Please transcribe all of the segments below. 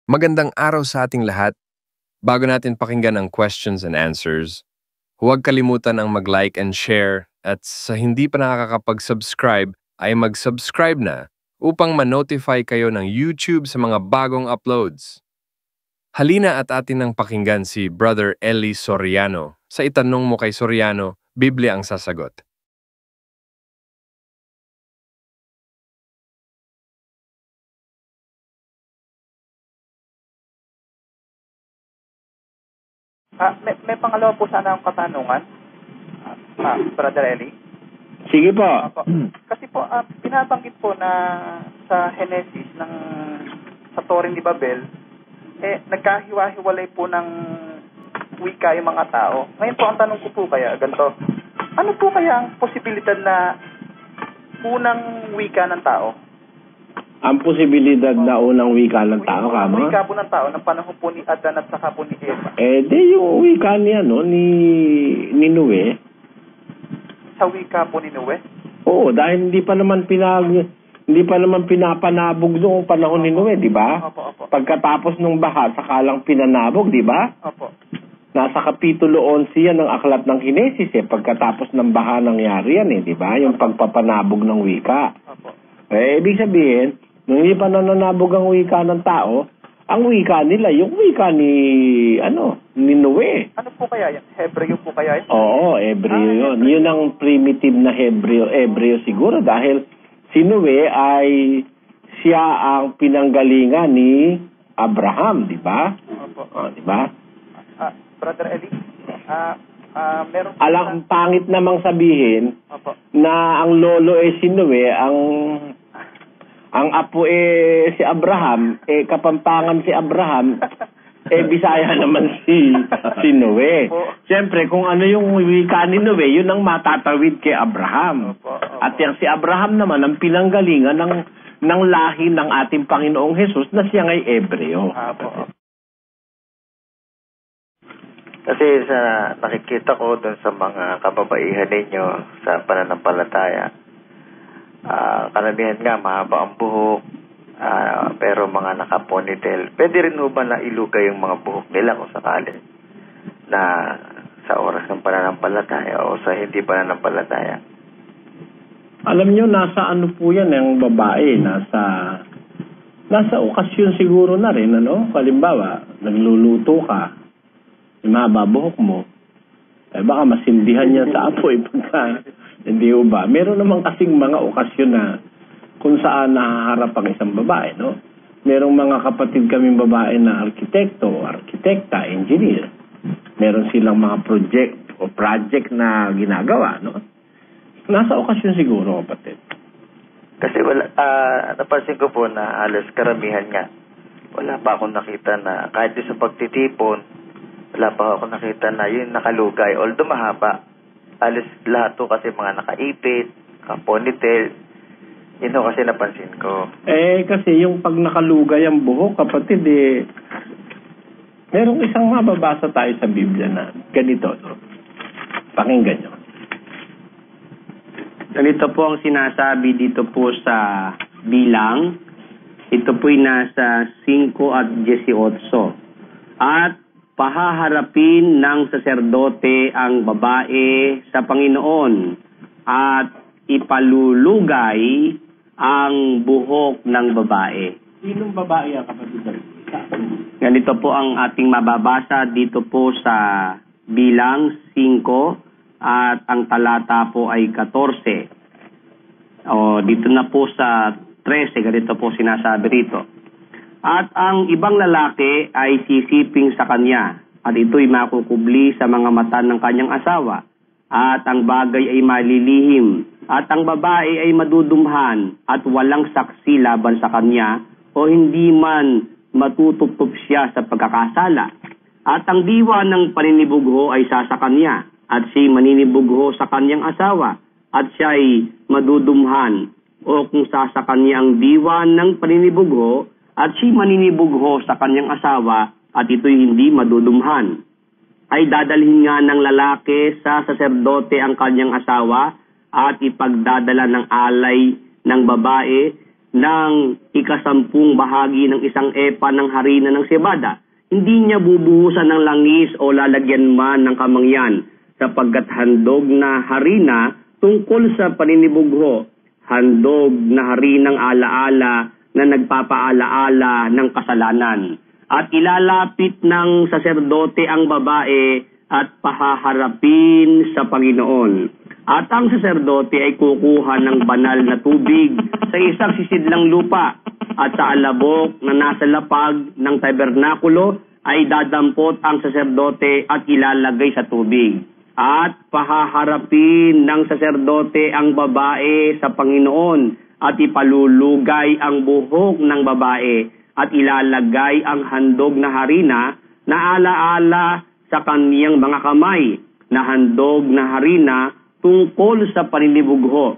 Magandang araw sa ating lahat. Bago natin pakinggan ang questions and answers, huwag kalimutan ang mag-like and share at sa hindi pa nakakapag-subscribe ay mag-subscribe na upang ma-notify kayo ng YouTube sa mga bagong uploads. Halina at atin ang pakinggan si Brother Eli Soriano. Sa itanong mo kay Soriano, Biblia ang sasagot. May pangalawa po sana akong katanungan, Brother Eli. Sige po. Kasi po, binabanggit po na sa Genesis sa Toren ni Babel, nagkahiwa-hiwalay po ng wika yung mga tao. Ngayon po, ang tanong ko po kaya, ganito, ano po kaya ang posibilidad na unang wika ng tao? Ang posibilidad na unang wika ng tao, kama? Wika po ng tao ng panahon po ni Adan at saka po ni Eva. Yung wika niya, ni Noe. Sa wika po ni Noe? Oo, dahil hindi pa naman pinapanabog noong panahon ni Noe, di ba? Opo. Pagkatapos ng baha, saka lang pinanabog, di ba? Opo. Nasa Kapitulo 11 yan ng Aklat ng Genesis, pagkatapos ng baha nangyari yan, di ba? Yung pagpapanabog ng wika. Opo. Ibig sabihin, nung hindi pa nananabog ang wika ng tao, ang wika nila, yung wika ni Noe. Ano po kaya yan? Hebreo po kaya yan? Oo, Hebreo yun. Yun ang primitive na Hebreo siguro dahil si Noe ay siya ang pinanggalingan ni Abraham, di ba? Opo. Di ba? Brother Eli, meron po Alang pangit namang sabihin Opo. na ang lolo si Noe, ang apo si Abraham, kapampangan si Abraham, Bisaya naman si Noe. Siyempre, kung ano yung wika ni Noe, yun ang matatawid kay Abraham. Opo. At yung si Abraham naman ang pinanggalingan ng lahi ng ating Panginoong Hesus na siya ngay Hebreo. Opo. Kasi sa nakikita ko doon sa mga kababaihan ninyo sa pananampalataya, karamihan nga mahaba ang buhok, pero mga naka-ponytail. Pwede rin ba na ilugay yung mga buhok nila kung sakali na sa oras ng pananampalataya o sa hindi pananampalataya? Alam nyo, nasa ano po yan ang babae, nasa okasyon siguro na rin, Halimbawa, nagluluto ka, yung mahaba buhok mo, baka masindihan niya sa apoy pagka, hindi ba? Meron naman kasing mga okasyon na kung saan nahaharap ang isang babae, Merong mga kapatid kaming babae na arkitekta, engineer. Meron silang mga project na ginagawa, Nasa okasyon siguro, kapatid. Kasi napansin ko po na halos karamihan nga, wala pa akong nakita na kahit sa pagtitipon, wala pa ako nakita na yun nakalugay. Although mahaba, alis lahat to kasi mga nakaipit, naka-ponytail. Yun kasi napansin ko. Kasi yung pag nakalugay ang buhok, kapatid, merong isang mababasa tayo sa Biblia na ganito, Pakinggan nyo. Ganito po ang sinasabi dito po sa Bilang. Ito po'y nasa 5 at 18. At pahaharapin ng saserdote ang babae sa Panginoon at ipalulugay ang buhok ng babae. Sinong babae ang kapatid? Ganito po ang ating mababasa dito po sa Bilang 5 at ang talata po ay 14. Dito na po sa 13, ganito po sinasabi rito. At ang ibang lalaki ay sisiping sa kanya, at ito'y makukubli sa mga mata ng kanyang asawa, at ang bagay ay malilihim, at ang babae ay madudumhan, at walang saksi laban sa kanya, o hindi man matutuptop siya sa pagkakasala. At ang diwa ng paninibugho ay sa kanya, at siya'y maninibugho sa kanyang asawa, at siya'y madudumhan, o kung sa kanya ang diwa ng paninibugho, at siya maninibugho sa kanyang asawa at ito'y hindi madudumhan. Ay dadalhin nga ng lalaki sa saserdote ang kanyang asawa at ipagdadala ng alay ng babae ng 10 bahagi ng isang epa ng harina ng cebada, hindi niya bubuhusan ng langis o lalagyan man ng kamangyan, sapagkat handog na harina tungkol sa paninibugho, handog na harinang alaala na nagpapaalaala ng kasalanan. At ilalapit ng saserdote ang babae at pahaharapin sa Panginoon. At ang saserdote ay kukuha ng banal na tubig sa isang sisidlang lupa at sa alabok na nasa lapag ng tabernakulo ay dadampot ang saserdote at ilalagay sa tubig. At pahaharapin ng saserdote ang babae sa Panginoon at ipalulugay ang buhok ng babae at ilalagay ang handog na harina na alaala sa kaniyang mga kamay na handog na harina tungkol sa paninibugho.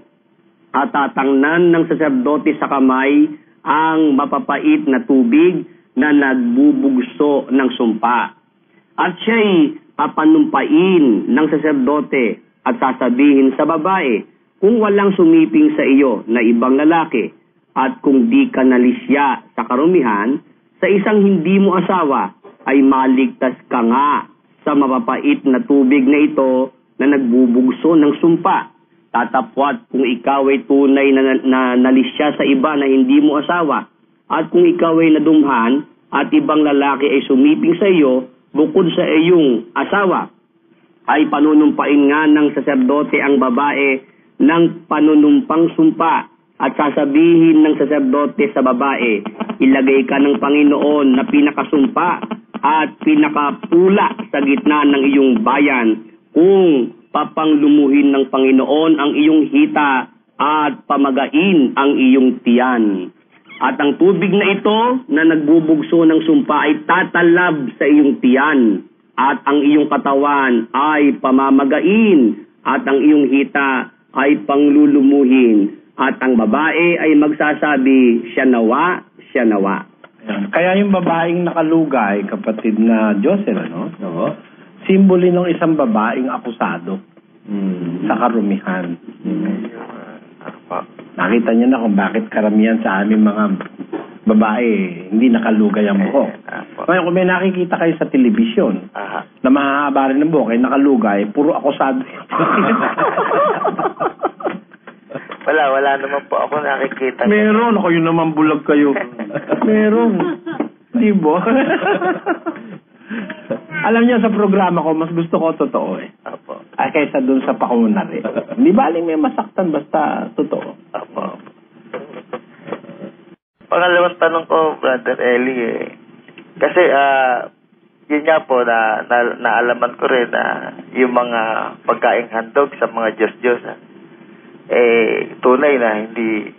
At tatangnan ng saserdote sa kamay ang mapapait na tubig na nagbubugso ng sumpa. At siya'y papanumpain ng saserdote at sasabihin sa babae, kung walang sumiping sa iyo na ibang lalaki at kung di ka nalisya sa karumihan, sa isang hindi mo asawa ay maligtas ka nga sa mapapait na tubig na ito na nagbubugso ng sumpa. Tatapwat kung ikaw ay tunay na nalisya sa iba na hindi mo asawa at kung ikaw ay nadumhan at ibang lalaki ay sumiping sa iyo bukod sa iyong asawa, ay panunumpain nga ng saserdote ang babae ng panunumpang sumpa at sasabihin ng saserdote sa babae, ilagay ka ng Panginoon na pinakasumpa at pinakapula sa gitna ng iyong bayan kung papanglumuhin ng Panginoon ang iyong hita at pamagain ang iyong tiyan. At ang tubig na ito na nagbubugso ng sumpa ay tatalab sa iyong tiyan at ang iyong katawan ay pamamagain at ang iyong hita ay panglulumuhin at ang babae ay magsasabi, siya nawa, siya nawa. Kaya yung babaeng nakalugay, kapatid na Josel, simbolo ng isang babaeng akusado sa karumihan. Nakita niyo na kung bakit karamihan sa aming mga babae hindi nakalugay ang buhok. Ngayon, kung may nakikita kayo sa telebisyon na mahahaba rin ng buhok, ay nakalugay, puro akusado. Wala naman po ako nakikita. Meron, ako yun naman bulag kayo. Meron. Di ba? Alam niyo, sa programa ko, mas gusto ko totoo eh. Apo. Ay, kaysa dun sa pakunari. Hindi baling may masaktan, basta totoo. Apo. Pangalawang tanong ko, Brother Eli, kasi yun nga po, naalaman ko rin na yung mga pagkaing handog sa mga Diyos-Diyos, tunay na hindi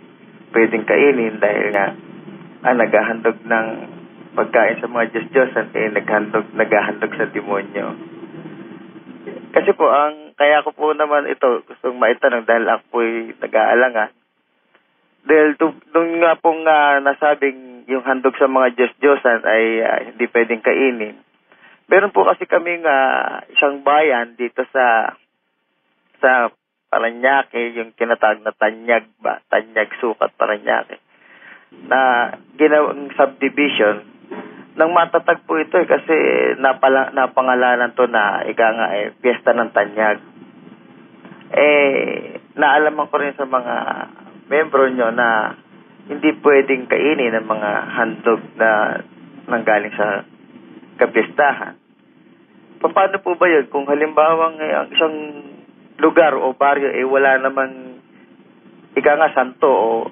pwedeng kainin dahil nga naghahandog ng pagkain sa mga Diyos-Diyosan, naghahandog sa demonyo. Kasi po, kaya ko po naman ito gustong maitanong dahil ako po'y nag-aalangan. Dahil doon nga pong nasabing yung handog sa mga Diyos-Diyosan ay hindi pwedeng kainin. Meron po kasi kaming isang bayan dito sa Parañaque, yung kinatawag na Tanyag Sukat Parañaque, na ginawang subdivision. Nang matatag po ito kasi napangalanan to na Piyesta ng Tanyag. Naalaman ko rin sa mga membro nyo na hindi pwedeng kainin ng mga handog na nanggaling sa kapistahan. Paano po ba yun? Kung halimbawa isang lugar o baryo wala namang santo o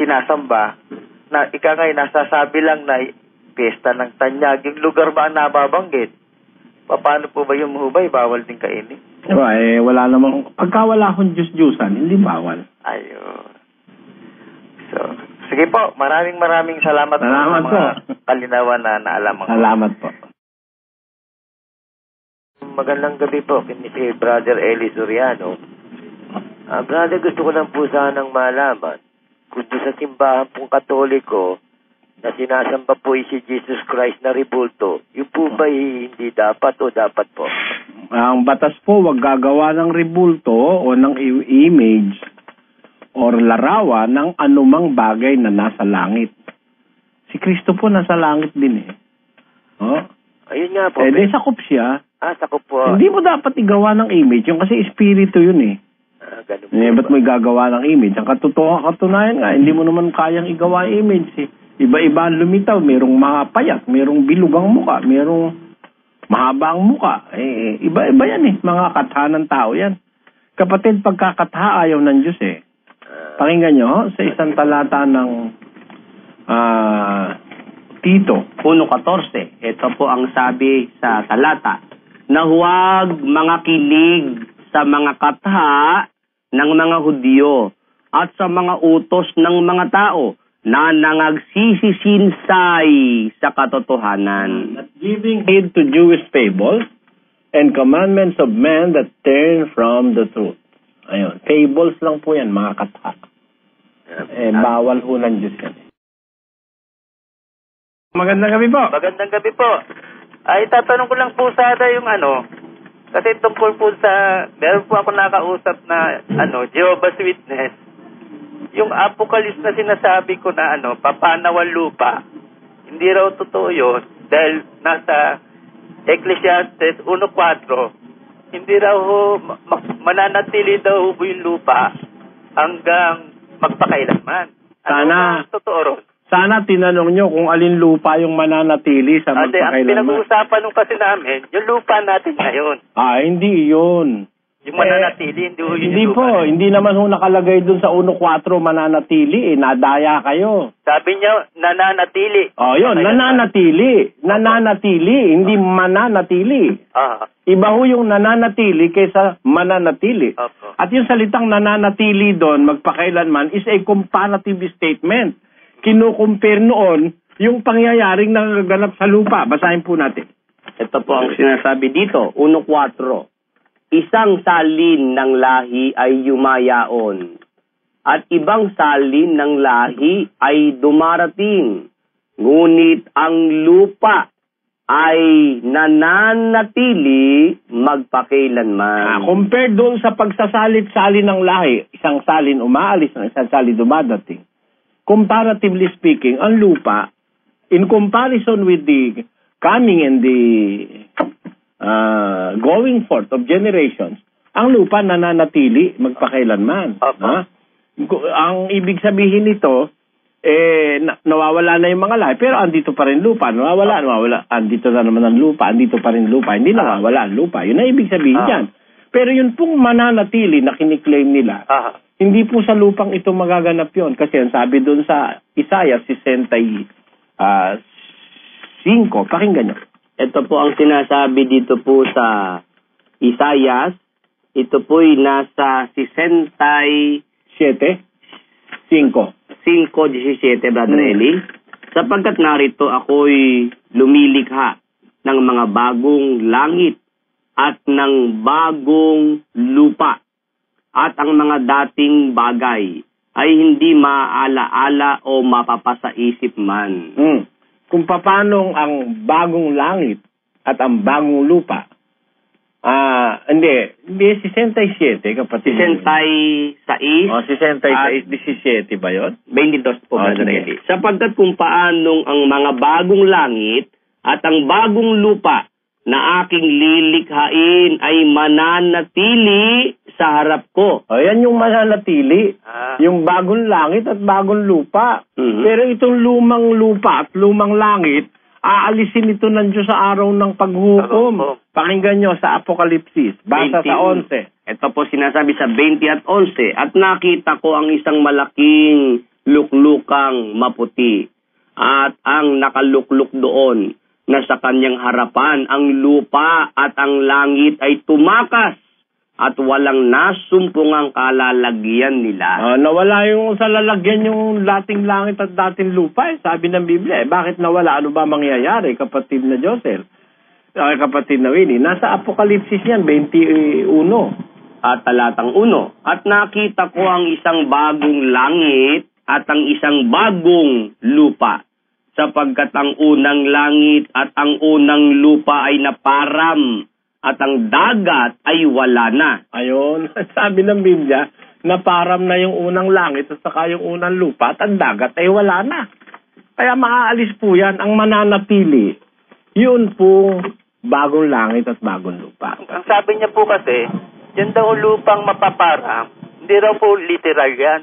sinasamba na nasasabi lang na Piyesta ng Tanyag, yung lugar ba ang nababanggit? Paano po ba yung muhubay? Bawal din kainin? Wala namang, pagka wala akong Diyos-Diyusan, hindi bawal. Ayun. So, sige po, maraming salamat po sa mga kalinawan na naalaman ko. Salamat po. Magandang gabi po, kay Brother Eli Soriano. Brother, gusto ko lang po sanang malaman kung sa simbahan pong Katoliko na sinasamba po si Jesus Christ na rebulto, yung po ba hindi dapat o dapat po? Ang batas po, wag gagawa ng rebulto o ng image or larawan ng anumang bagay na nasa langit. Si Kristo po nasa langit din eh. Oh? Ayun nga po. Di sakop siya. Sakop po. Hindi mo dapat igawa ng image. Yung kasi espiritu yun eh. Ganun po. Ba't mo igagawa ng image? Ang katunayan nga, hindi mo naman kayang igawa image eh. Iba-iba ang lumitaw. Merong mapayat, merong bilugang muka, merong mahaba ang muka. Iba-iba yan eh. Mga katha ng tao yan. Kapatid, pagkakatha ayaw ng Diyos eh. Pakinggan nyo, sa isang talata ng Tito 1:14. Ito po ang sabi sa talata, na huwag mga kinig sa mga katha ng mga Hudyo at sa mga utos ng mga tao na nangagsisisinsay sa katotohanan. Not giving heed to Jewish fables and commandments of men that turn from the truth. Ayun, fables lang po yan, mga katha. Bawal ho ng Diyos yan. Magandang gabi po. Magandang gabi po. Ay, tatanong ko lang po sana yung kasi tungkol po sa, meron po ako nakausap na, Jehovah's Witness. Yung Apocalypse na sinasabi ko na, papanawal lupa. Hindi raw totoo yun dahil nasa Ecclesiastes 1:4. Hindi raw mananatili daw po yung lupa hanggang magpakailanman. Sana, totoo ron? Sana tinanong nyo kung alin lupa yung mananatili sa magpakailanman. Ang pinag-uusapan nung kasi namin, yung lupa natin ngayon. Hindi yun. Yung mananatili, hindi po. Hindi naman ho nakalagay dun sa 1:4 mananatili. Nadaya kayo. Sabi niya, nananatili. Yun. Nananatili. Nananatili. Hindi mananatili. Iba ho yung nananatili kaysa mananatili. At yung salitang nananatili doon, magpakailanman, is a comparative statement. Kinukumpare noon yung pangyayaring nagaganap sa lupa. Basahin po natin. Ito po ang sinasabi dito, 1:4. Isang salin ng lahi ay yumayaon, at ibang salin ng lahi ay dumarating. Ngunit ang lupa ay nananatili magpakailanman. Compared doon sa pagsasalit-salin ng lahi, isang salin umaalis, isang salin dumadating. Comparatively speaking, ang lupa, in comparison with the coming and the going forth of generations, ang lupa nananatili magpakailanman. Ang ibig sabihin nito, nawawala na yung mga lahi, pero andito pa rin lupa. Nawawala. Andito na naman ang lupa, andito pa rin lupa. Hindi nawawala ang lupa. Yun ang ibig sabihin yan. Pero yun pong mananatili na kiniklaim nila, hindi po sa lupang ito magaganap yon. Kasi ang sabi doon sa Isaiah 65, pakinggan nyo. Ito po ang sinasabi dito po sa Isaiah. Ito po'y nasa 65, 5:17, Brother Eli. Sapagkat narito ako'y lumilikha ng mga bagong langit at ng bagong lupa. At ang mga dating bagay ay hindi maaala-ala o mapapasa isip man. Kung paano ang bagong langit at ang bagong lupa. Hindi 67, kapatid. 66. 66, 17 ba yun? 22 po, Brother Eli. Sapagkat kung paanong ang mga bagong langit at ang bagong lupa na aking lilikhain ay mananatili sa harap ko. Yan yung mananatili. Yung bagong langit at bagong lupa. Pero itong lumang lupa at lumang langit, aalisin ito ng Diyos sa araw ng paghukom. Pakinggan nyo sa Apokalipsis. Basa sa 11. Ito po sinasabi sa 20 at 11. At nakita ko ang isang malaking luklukang maputi. At ang nakalukluk doon, na sa kanyang harapan ang lupa at ang langit ay tumakas at walang nasumpungang kalalagyan nila. Nawala yung sa lalagyan yung dating langit at dating lupa. Sabi ng Biblia, bakit nawala? Ano ba mangyayari, kapatid na Josel? Kapatid na Winnie. Nasa Apokalipsis yan, 21. At talatang 1. At nakita ko ang isang bagong langit at ang isang bagong lupa. Sapagkat ang unang langit at ang unang lupa ay naparam at ang dagat ay wala na. Ayun, sabi ng Biblia, naparam na yung unang langit at saka yung unang lupa at ang dagat ay wala na. Kaya maaalis po yan. Ang mananatili, yun po bagong langit at bagong lupa. Ang sabi niya po kasi, yan daw lupang mapaparam, hindi raw po literal yan.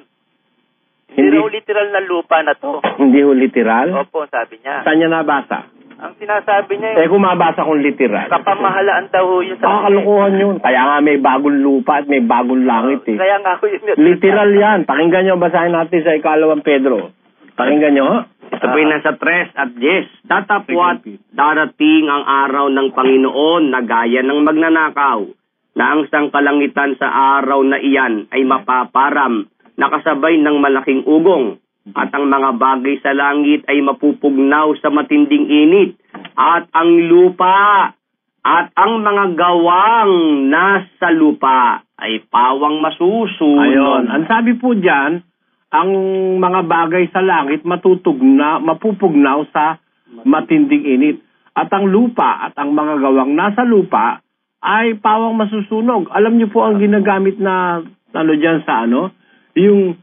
Hindi raw literal na lupa na to. Hindi ho literal? Opo, sabi niya. Saan niya nabasa? Ang sinasabi niya kung mabasa kong literal. Kapamahalaan daw ho yun sa... Kalokohan yun. Kaya nga may bagong lupa at may bagong langit eh. Kaya nga ho yun. Literal yan. Pakinggan nyo, basahin natin sa 2 Pedro. Pakinggan nyo. Ito po yung nasa 3 at 10. Datapwat darating ang araw ng Panginoon na gaya ng magnanakaw, na ang sangkalangitan sa araw na iyan ay mapaparam, nakasabay ng malaking ugong, at ang mga bagay sa langit ay mapupugnaw sa matinding init, at ang lupa at ang mga gawang nasa lupa ay pawang masusunod. Ayun. Ang sabi po dyan, ang mga bagay sa langit mapupugnaw sa matinding init. At ang lupa at ang mga gawang nasa lupa ay pawang masusunog. Alam niyo po ang ginagamit na dyan sa yung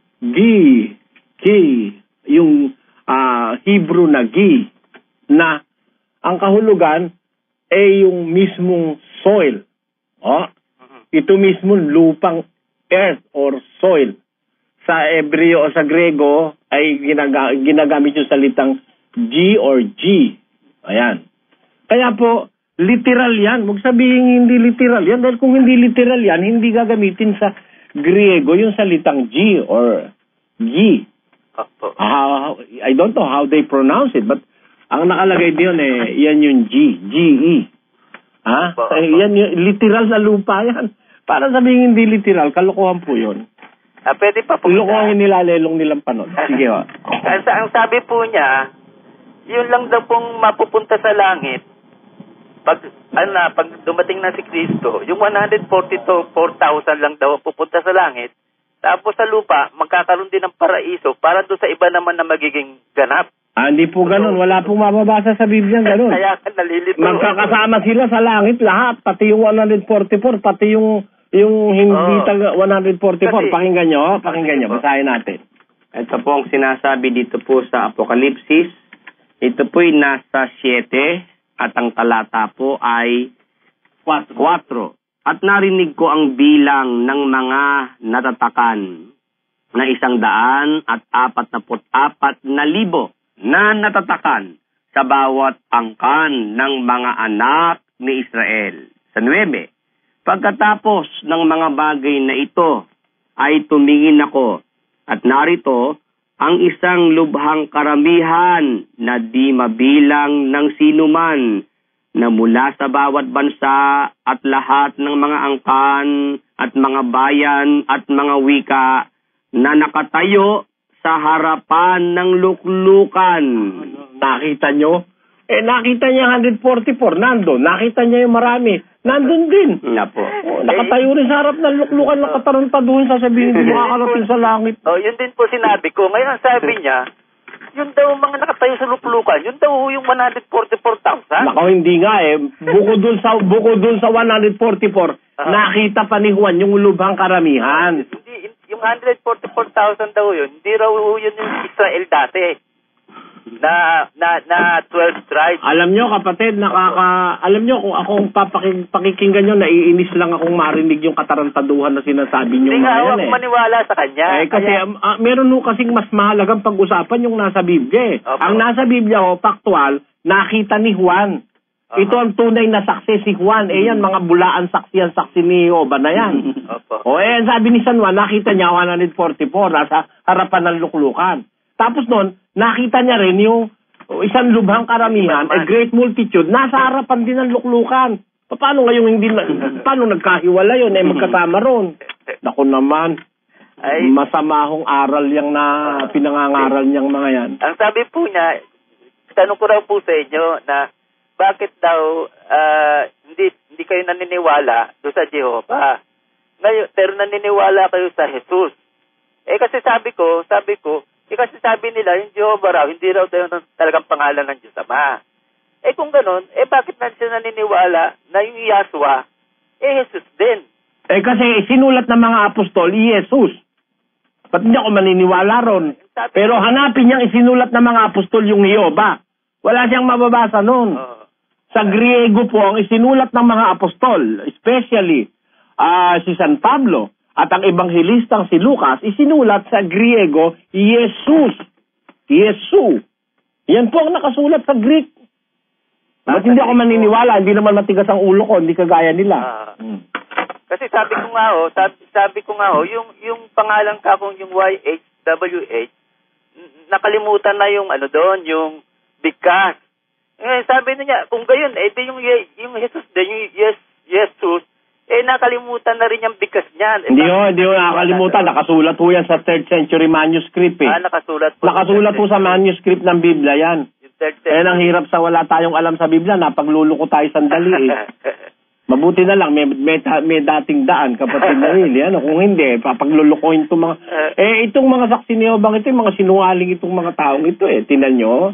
yung Hebrew na gi, na ang kahulugan ay yung mismong soil. Ito mismong lupang earth or soil. Sa Hebreo o sa Grego ay ginagamit yung salitang G or G. Ayan. Kaya po, literal yan. Huwag sabihin hindi literal yan. Dahil kung hindi literal yan, hindi gagamitin sa Griego yung salitang G or G. I don't know how they pronounce it, but ang nakalagay diyon yan yung G, G-E. Yan yung literal na lupa yan. Para sabihin hindi literal, kalokohan po yun. Pwede pa po. Lokohin nila, lelong nilang panon. Sige ho. Ang sabi po niya, yun lang daw pong mapupunta sa langit. Pag dumating na si Kristo, yung 144,000 lang daw pupunta sa langit. Tapos sa lupa, magkakaroon din ng paraiso para doon sa iba naman na magiging ganap. Hindi po ganun. Wala pong mababasa sa Biblia ganun. Kaya nalilito. Magkakasama sila sa langit lahat. Pati yung 144, pati yung hindi taga 144. Pakinggan nyo. Basahin natin. Ito po ang sinasabi dito po sa Apokalipsis. Ito po'y nasa 7 at ang talata po ay 4. At narinig ko ang bilang ng mga natatakan na 144,000 na natatakan sa bawat angkan ng mga anak ni Israel. Sa 9, pagkatapos ng mga bagay na ito ay tumingin ako at narito ang isang lubhang karamihan na di mabilang ng sinuman na mula sa bawat bansa at lahat ng mga angkan at mga bayan at mga wika na nakatayo sa harapan ng luklukan. Nakita nyo? Nakita niya 144, nandun. Nakita niya yung marami, nandun din. Nakatayo rin sa harap ng luklukan, nakatarantaduhin, sasabihin hindi makakarating sa langit. Yun din po sinabi ko. Ngayon sabi niya, yun daw mga nakatayo sa luklukan, yun daw yung 144,000. Nako, hindi nga Bukod dun sa 144, nakita pa ni Juan yung lubhang karamihan. Hindi, yung 144,000 daw yun, hindi raw yun yung Israel dati. Na 12 tribes. Alam nyo kapatid, alam nyo kung akong pakikinggan nyo, naiinis lang akong marinig yung katarantaduhan na sinasabi nyo. Hindi nga ako maniwala sa kanya. Kasi meron nung kasing mas mahalagang pag-usapan yung nasa Biblia. Ang nasa Biblia faktual, nakita ni Juan. Ito ang tunay na saksi si Juan. Yan, mga bulaan saksi ni Jehovah na yan. Sabi ni San Juan, nakita niya 144, nasa harapan ng luklukan. Tapos noon, nakita niya rin yung isang lubhang karamihan, a great multitude, nasa harapan din ng luklukan. Paano ngayong paano nagkahiwala yun? Magkasama ron. Naku naman, masamahong aral yang na pinangangaral niyang mga yan. Ang sabi po niya, tanong ko raw po sa inyo na bakit daw hindi kayo naniniwala doon sa Jehovah. Ngayon, pero naniniwala kayo sa Jesus. Kasi sabi ko, kasi sabi nila, yung Jehovah raw, hindi raw tayo talagang pangalan ng Diyos Ama. Kung ganun, bakit na siya naniniwala na yung Yahshua, Jesus din? Kasi sinulat ng mga apostol, Jesus. Ba't hindi ako maniniwala ron? Pero hanapin niyang isinulat ng mga apostol yung Jehovah. Wala siyang mababasa nun. Sa Griego po ang isinulat ng mga apostol, especially si San Pablo at ang ebanghelistang si Lucas, isinulat sa Griego, Jesus. Yesu. Yan po ang nakasulat sa Greek. Ba't hindi ako maniniwala? Hindi naman matigas ang ulo ko, hindi kagaya nila. Kasi sabi ko nga yung pangalan ka kung yung YHWH, nakalimutan na yung doon, yung bigkas. Sabi niya, kung gayon, di yung Jesus din, yung Jesus, nakalimutan na rin yung bigkas niyan. Hindi ho nakakalimutan. Nakasulat ho yan sa 3rd century manuscript nakasulat po. Nakasulat po sa manuscript ng Biblia yan. Ang hirap sa wala tayong alam sa Biblia, napagluluko tayo sandali Mabuti na lang, may dating daan, kapatid na rin. Kung hindi, papaglulukohin itong mga... itong mga saksi ni Jehovah ito, yung mga sinungaling itong mga taong ito Tinan nyo,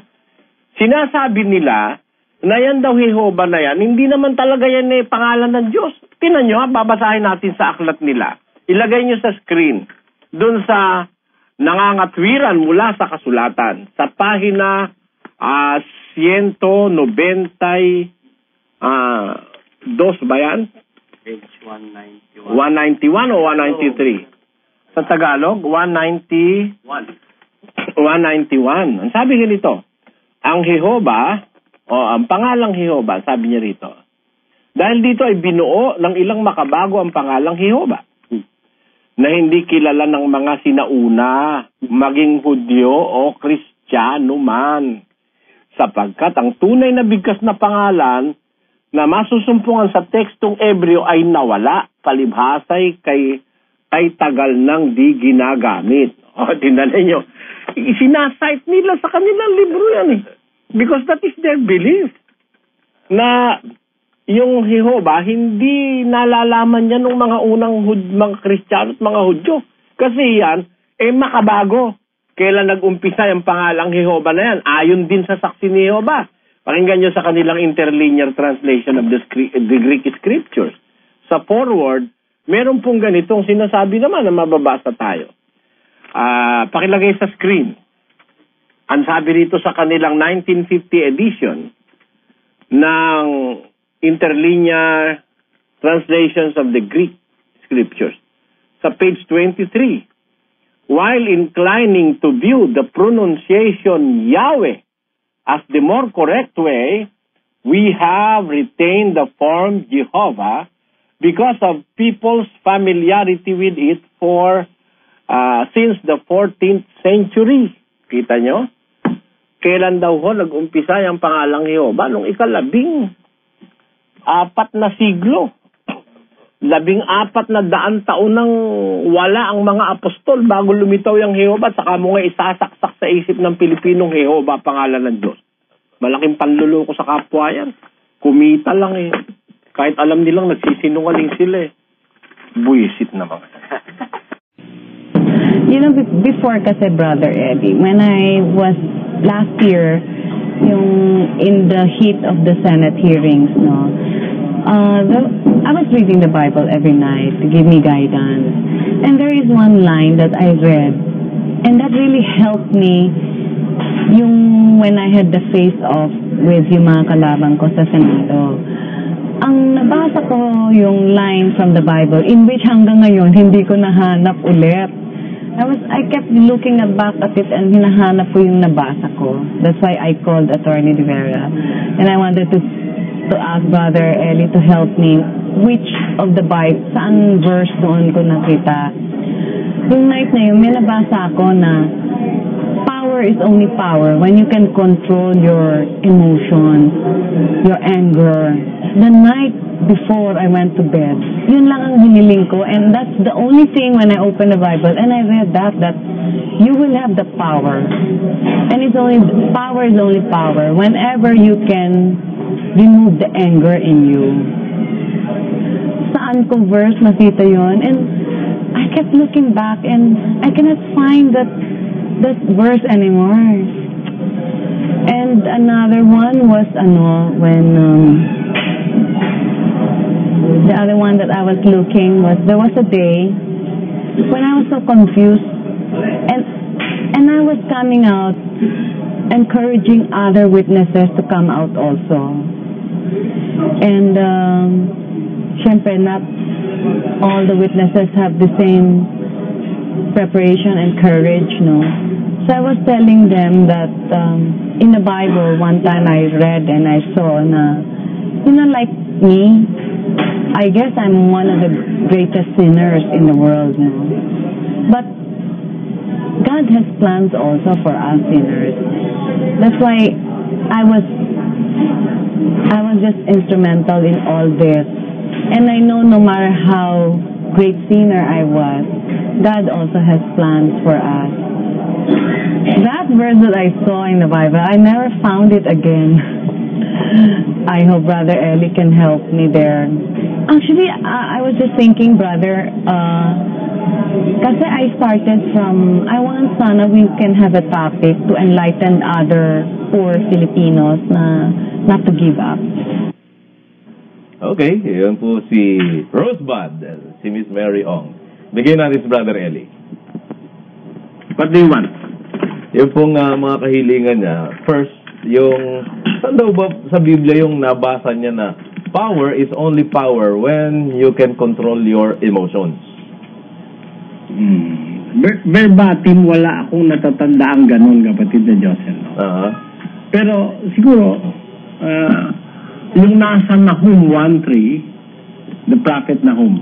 sinasabi nila na yan daw Jehovah na yan, hindi naman talaga yan pangalan ng Diyos. Tinan nyo, babasahin natin sa aklat nila. Ilagay nyo sa screen, dun sa nangangatwiran mula sa kasulatan, sa pahina 192 ba yan? Page 191. 191 o 193? Sa Tagalog, 191. Ang sabi ganito, ang Jehovah, ang pangalang Jehovah, sabi niya rito, dahil dito ay binuo ng ilang makabago ang pangalang Jehovah, na hindi kilala ng mga sinauna, maging Hudyo o Kristiyano man, sapagkat ang tunay na bigkas na pangalan na masusumpungan sa tekstong Ebreo ay nawala, palibhasay kay tagal nang di ginagamit. Tingnan niyo, sinasite nila sa kanilang libro yan because that is their belief na yung Jehovah hindi nalalaman yan ng mga unang mga Kristiyano at mga Hudyo. Kasi yan, makabago. Kailan nag-umpisa yung pangalang Jehovah na yan? Ayon din sa saksi ni Jehovah. Pakinggan nyo sa kanilang interlinear translation of the Greek scriptures. Sa forward, meron pong ganitong sinasabi naman na mababasa tayo. Pakilagay sa screen. Ang sabi rito sa kanilang 1950 edition ng interlinear translations of the Greek scriptures. Sa page 23, while inclining to view the pronunciation Yahweh as the more correct way, we have retained the form Jehovah because of people's familiarity with it since the 14th century. Kita nyo? Kailan daw nag-umpisa yung pangalang Jehovah? Nung 14 na siglo. 14 na daan taon nang wala ang mga apostol bago lumitaw yung Jehovah, saka mo nga isasaksak sa isip ng Pilipinong Jehovah pangalan ng Diyos. Malaking panluloko sa kapwa yan. Kumita lang Kahit alam nilang nagsisinungaling sila Buisit na mga. Before kasi, Brother Eddie, when I was last year, in the heat of the Senate hearings, I was reading the Bible every night to give me guidance. And there is one line that I read, and that really helped me when I had the face-off with yung mga kalaban ko sa Senado. Ang nabasa ko yung line from the Bible, in which hanggang ngayon, hindi ko nahanap ulit. I kept looking back at it and hinahanap ko yung nabasa ko. That's why I called Attorney Rivera. And I wanted to ask Brother Eli to help me which of the Bible, saan verse doon ko nakita. Yung night na yun, may nabasa ako na power is only power when you can control your emotions, your anger. The night before I went to bed, yun lang ang hiniling ko, and that's the only thing when I opened the Bible and I read that you will have the power. And power is only power whenever you can remove the anger in you. Saan ko verse nakita yon? And I kept looking back and I cannot find that verse anymore. And another one was when the other one that I was looking was, there was a day when I was so confused And I was coming out, encouraging other witnesses to come out also. And syempre, not all the witnesses have the same preparation and courage, no? So I was telling them that in the Bible, one time I read and I saw na, like me, I guess I'm one of the greatest sinners in the world now. But God has plans also for us sinners. That's why I was just instrumental in all this. And I know no matter how great sinner I was, God also has plans for us. That verse that I saw in the Bible, I never found it again. I hope Brother Eli can help me there. Actually, I was just thinking, Brother, kasi I started from, I want sana we can have a topic to enlighten other poor Filipinos na not to give up. Okay, yun po si Rosebud, si Miss Mary Ong. Bigyan natin si Brother Eli. What do you want? Yung pong mga kahilingan niya, first, yung, saan daw ba sa Biblia yung nabasa niya na power is only power when you can control your emotions? Verbatim, wala akong natatandaang ganun, kapatid na Joseph. Pero siguro, yung nasa Nahum 1:3, the prophet Nahum,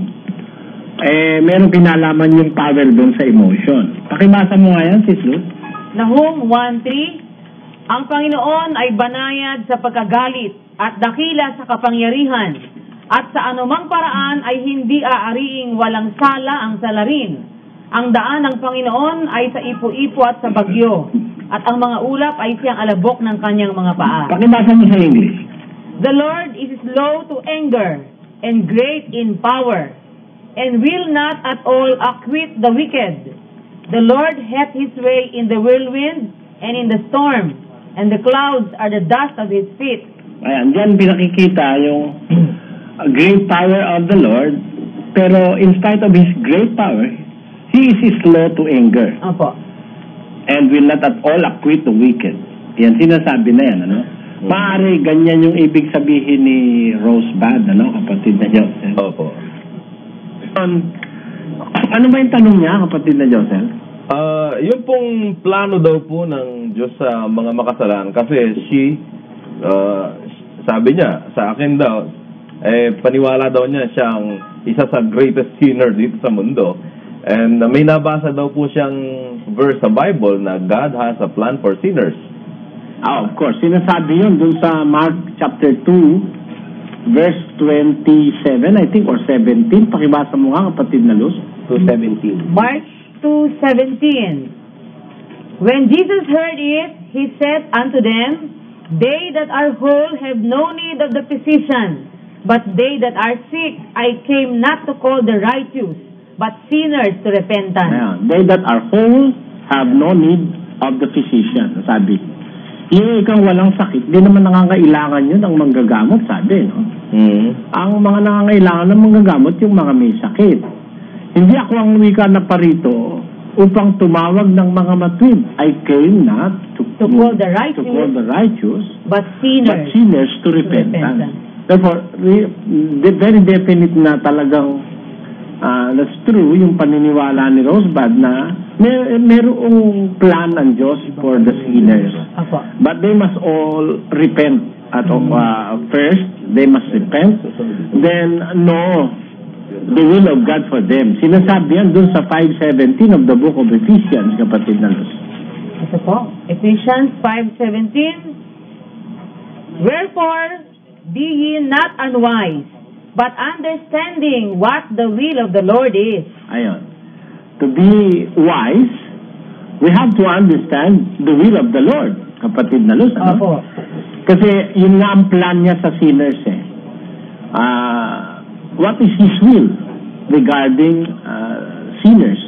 meron kinalaman yung power doon sa emotion. Pakibasa mo nga yan, Sis Luz. Nahum 1:3, ang Panginoon ay banayad sa pagkagalit at dakila sa kapangyarihan, at sa anumang paraan ay hindi aariing walang sala ang salarin. Ang daan ng Panginoon ay sa ipo-ipo at sa bagyo, at ang mga ulap ay siyang alabok ng kanyang mga paa. Pakibasa mo sa English. The Lord is slow to anger and great in power, and will not at all acquit the wicked. The Lord hath his way in the whirlwind and in the storm, and the clouds are the dust of his feet. Ayan, dyan pinakikita yung great power of the Lord, pero in spite of his great power, he is slow to anger. Opo. And will not at all acquit the wicked. Yan, sinasabi na yan, ano? Maaari ganyan yung ibig sabihin ni Rosebud, ano, kapatid na Joseph? Opo. Ano ba yung tanong niya, kapatid na Joseph? Yung pong plano daw po ng Diyos sa mga makasalanan, kasi sabi niya, sa akin daw, paniwala daw niya siyang isa sa greatest sinner dito sa mundo. And may nabasa daw po siyang verse sa Bible na God has a plan for sinners. Of course. Sinasabi yun dun sa Mark chapter 2, verse 27, I think, or 17. Pakibasa mo nga, kapatid na Luz. 2:17. Mark 2:17. When Jesus heard it, he said unto them, They that are whole have no need of the physician, but they that are sick I came not to call the righteous, but sinners to repentance. Yeah. They that are whole have no need of the physician, sabi. Yung ikang walang sakit, di naman nangangailangan yun ang manggagamot, sabi. No? Ang mga nangangailangan ng manggagamot, yung mga may sakit. Hindi ako ang wika na parito upang tumawag ng mga matuwid. I came not to call the righteous, but sinners to repentance. Therefore, very definite na talagang that's true, yung paniniwala ni Rosebud na merong plan ng Diyos for the sinners. But they must all repent. First, they must repent, then know the will of God for them. Sinasabi yan dun sa 5:17 of the book of Ephesians, kapatid na Luz. Ito po, Ephesians 5:17. Wherefore, be ye not unwise, but understanding what the will of the Lord is. Ayon. To be wise, we have to understand the will of the Lord, kapatid na Luz. Ano? Opo. Kasi yun nga ang plan niya sa sinners. What is His will regarding sinners?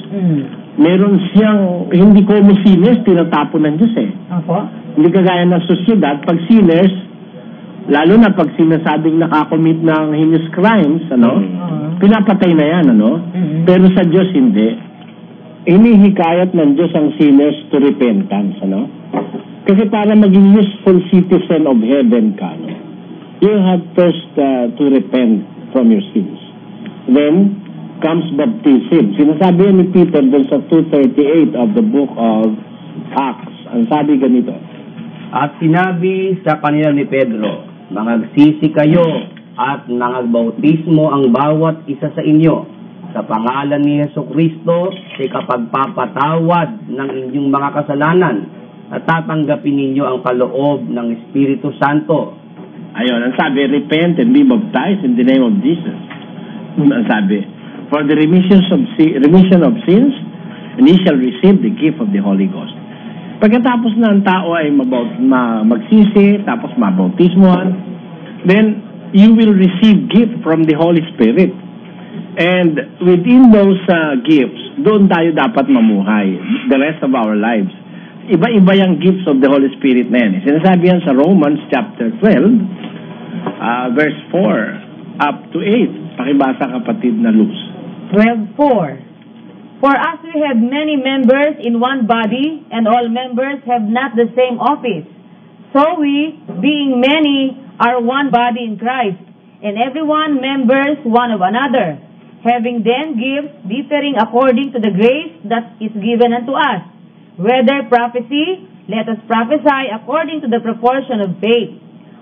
Meron siyang, hindi ko mo sinners, tinatapon ng Diyos Opo. Hindi kagaya ng sosyedad, pag sinners, lalo na pag sinasabing nakakommit ng heinous crimes, pinapatay na yan, Pero sa Diyos hindi. inihikayat ng Diyos ang sinners to repentance, ano? Kasi para maging useful citizen of heaven ka, no? You have first to repent from your sins. Then comes baptism. Sinasabi ni Peter dun sa 2:38 of the book of Acts. Ang sabi ganito, At sinabi sa kanila ni Pedro, Mangagsisi kayo at mangagbautismo ang bawat isa sa inyo sa pangalan ni Jesucristo sa kapagpapatawad ng inyong mga kasalanan at tatanggapin ninyo ang kaloob ng Espiritu Santo. ayun, ang sabi, repent and be baptized in the name of Jesus. Ang sabi, for the remission of sins, and ye shall receive the gift of the Holy Ghost. Pagkatapos na ang tao ay magsisi, tapos mabautismohan, then you will receive gift from the Holy Spirit. And within those gifts, doon tayo dapat mamuhay the rest of our lives. Iba-iba yung gifts of the Holy Spirit na yan. Sinasabi yan sa Romans chapter 12, verse 4 up to 8. Pakibasa, kapatid na Luz. 12:4. For as we have many members in one body, and all members have not the same office, so we, being many, are one body in Christ, and everyone members one of another, having then gifts differing according to the grace that is given unto us. Whether prophecy, let us prophesy according to the proportion of faith,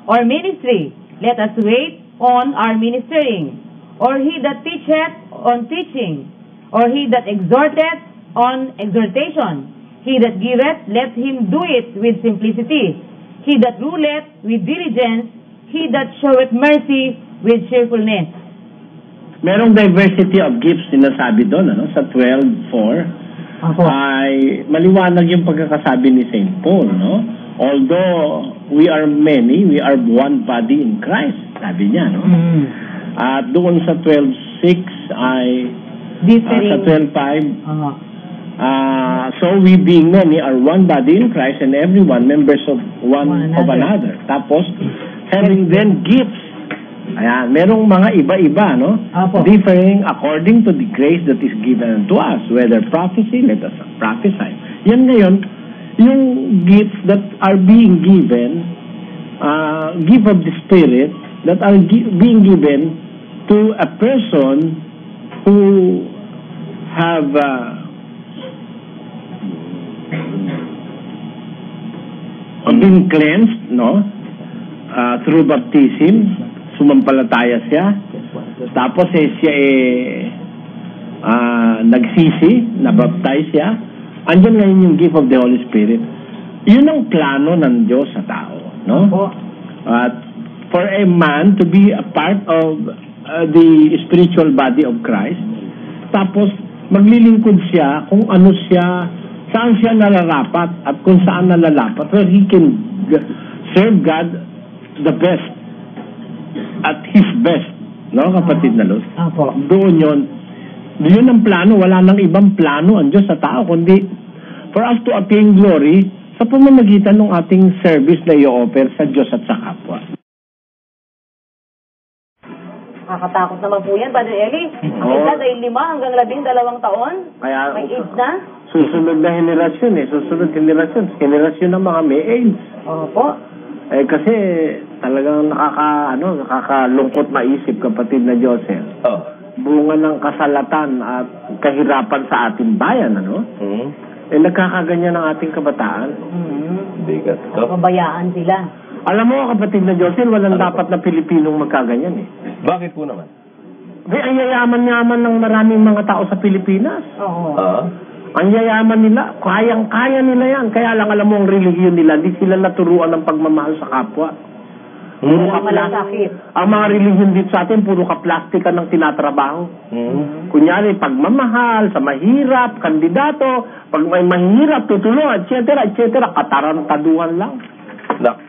or ministry, let us wait on our ministering, or he that teacheth on teaching, or he that exhorteth on exhortation. He that giveth, let him do it with simplicity. He that ruleth with diligence, he that showeth mercy with cheerfulness. Merong diversity of gifts sinasabi doon, ano? Sa 12:4 ay maliwanag yung pagkakasabi ni St. Paul, no? Although we are many, we are one body in Christ, sabi niya, no? At doon sa 12:6 ay sa 12:5, so we being many are one body in Christ, and everyone members of one of another. Tapos, having then gifts, ayan, merong mga iba-iba, no? Differing according to the grace that is given to us. Whether prophecy, let us prophesy. Yan ngayon, yung gifts that are being given, gift of the Spirit, that are being given to a person who have been cleansed, no? Through baptism, sumampalataya siya. Tapos siya nagsisi, nabaptize siya. Andiyan ngayon yung gift of the Holy Spirit. Yun ang plano ng Diyos sa tao, no? For a man to be a part of the spiritual body of Christ, tapos maglilingkod siya kung ano siya, saan siya nararapat at kung saan nalalapat, where he can serve God the best at his best, no, kapatid na Luz? Doon yun ang plano. Wala nang ibang plano ang Diyos sa tao, kundi for us to attain glory sa pamamagitan ng ating service na i-offer sa Diyos at sa kapwa. Nakakatakot naman po yan, Padre Eli. Ang edad ay 5 hanggang 12 taon. Kaya, may AIDS na. Susunod na henerasyon Susunod henerasyon ng mga may AIDS. Opo. Kasi talagang nakakalungkot maisip, kapatid na Joseph. Bunga ng kasalatan at kahirapan sa ating bayan, ano? Nagkakaganyan ang ating kabataan. Bigat to. Pabayaan sila. Alam mo, kapatid na Joseph, walang dapat na Pilipinong magkaganyan eh. Bakit po naman? Ang yayaman-yaman ng maraming mga tao sa Pilipinas. Oo. Ang yayaman nila, kayang-kaya nila yan. Kaya lang alam mo ang religiyon nila, di sila naturuan ng pagmamahal sa kapwa. Ang mga religiyon dito sa atin, puro kaplastika ng tinatrabaho. Kunyari, pagmamahal, sa mahirap, kandidato, pag may mahirap, tutulong, etc., katarantaduhan lang.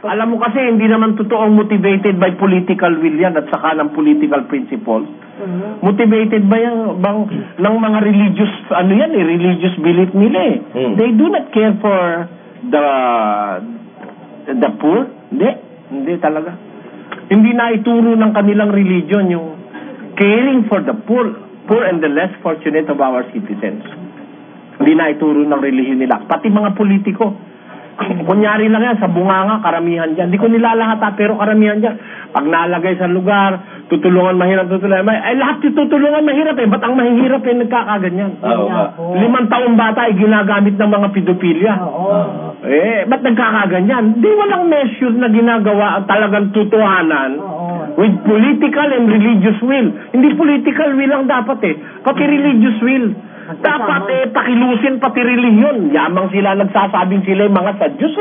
Alam mo kasi, hindi naman totoong motivated by political will yan at saka ng political principles. Motivated ba yan ng mga religious, religious belief nila eh. They do not care for the poor. Hindi talaga. Hindi na ituro ng kanilang religion yung caring for the poor and the less fortunate of our citizens. Hindi na ituro ng relihiyon nila. Pati mga politiko. Kunyari lang yan, sa bunganga, karamihan dyan. Hindi ko nilalahat pero karamihan dyan. Pag nalagay sa lugar, tutulungan mahirap, lahat yung tutulungan mahirap Ba't ang mahihirap nagkakaganyan? 5 taong bata ay ginagamit ng mga pedophilia. Ba't nagkakaganyan? Di walang measures na ginagawa talagang tutuhanan with political and religious will. Hindi political will lang dapat pati religious will. Dapat pakilusin pati relihiyon. Yamang sila nagsasabing sila yung mga sadyos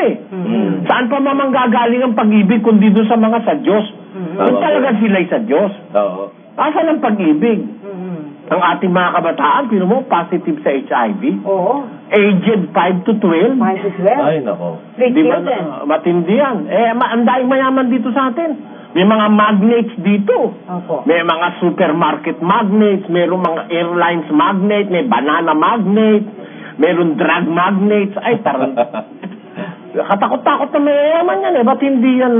Saan pa mamanggagaling ang pag-ibig kundi doon sa mga sadyos? Kung talaga sila yung sadyos. Asan ang pag-ibig? Ang ating mga kabataan, pino mo, positive sa HIV? Aged 5 to 12? 5 to 12? Ay, nako. Di ba, matindi yan. Ang daing mayaman dito sa atin. May mga magnates dito. May mga supermarket magnates, mayroong mga airlines magnate, may banana magnate, mayroong drug magnates. Ay, katakot-takot na mayaman yan Ba't hindi yan,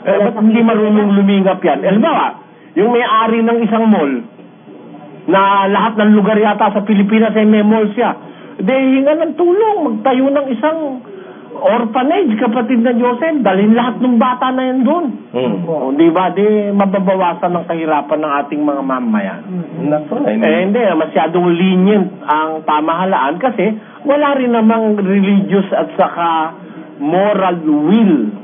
ba't hindi marunong lumingap yan? Halimbawa, yung may-ari ng isang mall, na lahat ng lugar yata sa Pilipinas ay may mall siya, hinga ng tulong, magtayo ng isang orphanage, kapatid na Joseph, dalhin lahat ng bata na yan doon. Di ba? Mababawasan ng kahirapan ng ating mga mamayan. Hindi, masyadong lenient ang pamahalaan kasi wala rin namang religious at saka moral will.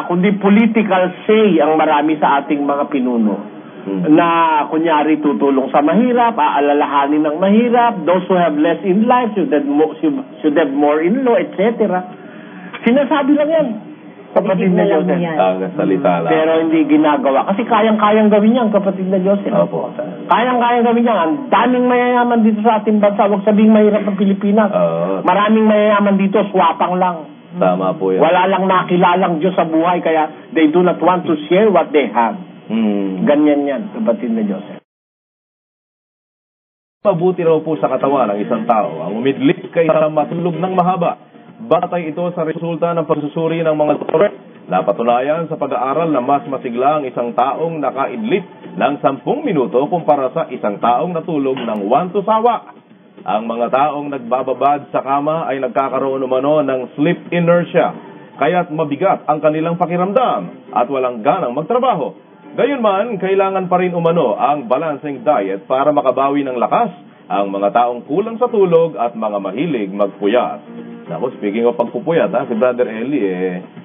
Kundi political say ang marami sa ating mga pinuno. Na kunyari tutulong sa mahirap, aalalahanin ng mahirap, those who have less in life should have more in law, etc. Sinasabi lang yan. Kapatid na Joseph. Salita lang. Pero hindi ginagawa. Kasi kayang-kayang gawin yan, kapatid na Joseph. Kayang-kayang gawin yan. Ang daming mayayaman dito sa ating bansa. Huwag sabihing mahirap ng Pilipinas. Maraming mayayaman dito, swapang lang. Tama po yan. Wala lang nakilalang Diyos sa buhay, kaya they do not want to share what they have. Ganyan yan, kapatid na Joseph. Mabuti raw po sa katawan ng isang tao ang umidlip kaysa matulog ng mahaba. Batay ito sa resulta ng pagsusuri ng mga doktor. Napatunayan sa pag-aaral na mas masigla ang isang taong nakaidlip ng 10 minuto kumpara sa isang taong natulog ng 1 sawa. Ang mga taong nagbababad sa kama ay nagkakaroon umano ng sleep inertia, kaya't mabigat ang kanilang pakiramdam at walang ganang magtrabaho. Gayunman, kailangan pa rin umano ang balancing diet para makabawi ng lakas ang mga taong kulang sa tulog at mga mahilig magpuyat. Naku, speaking of pagpupuyat, si Brother Eli,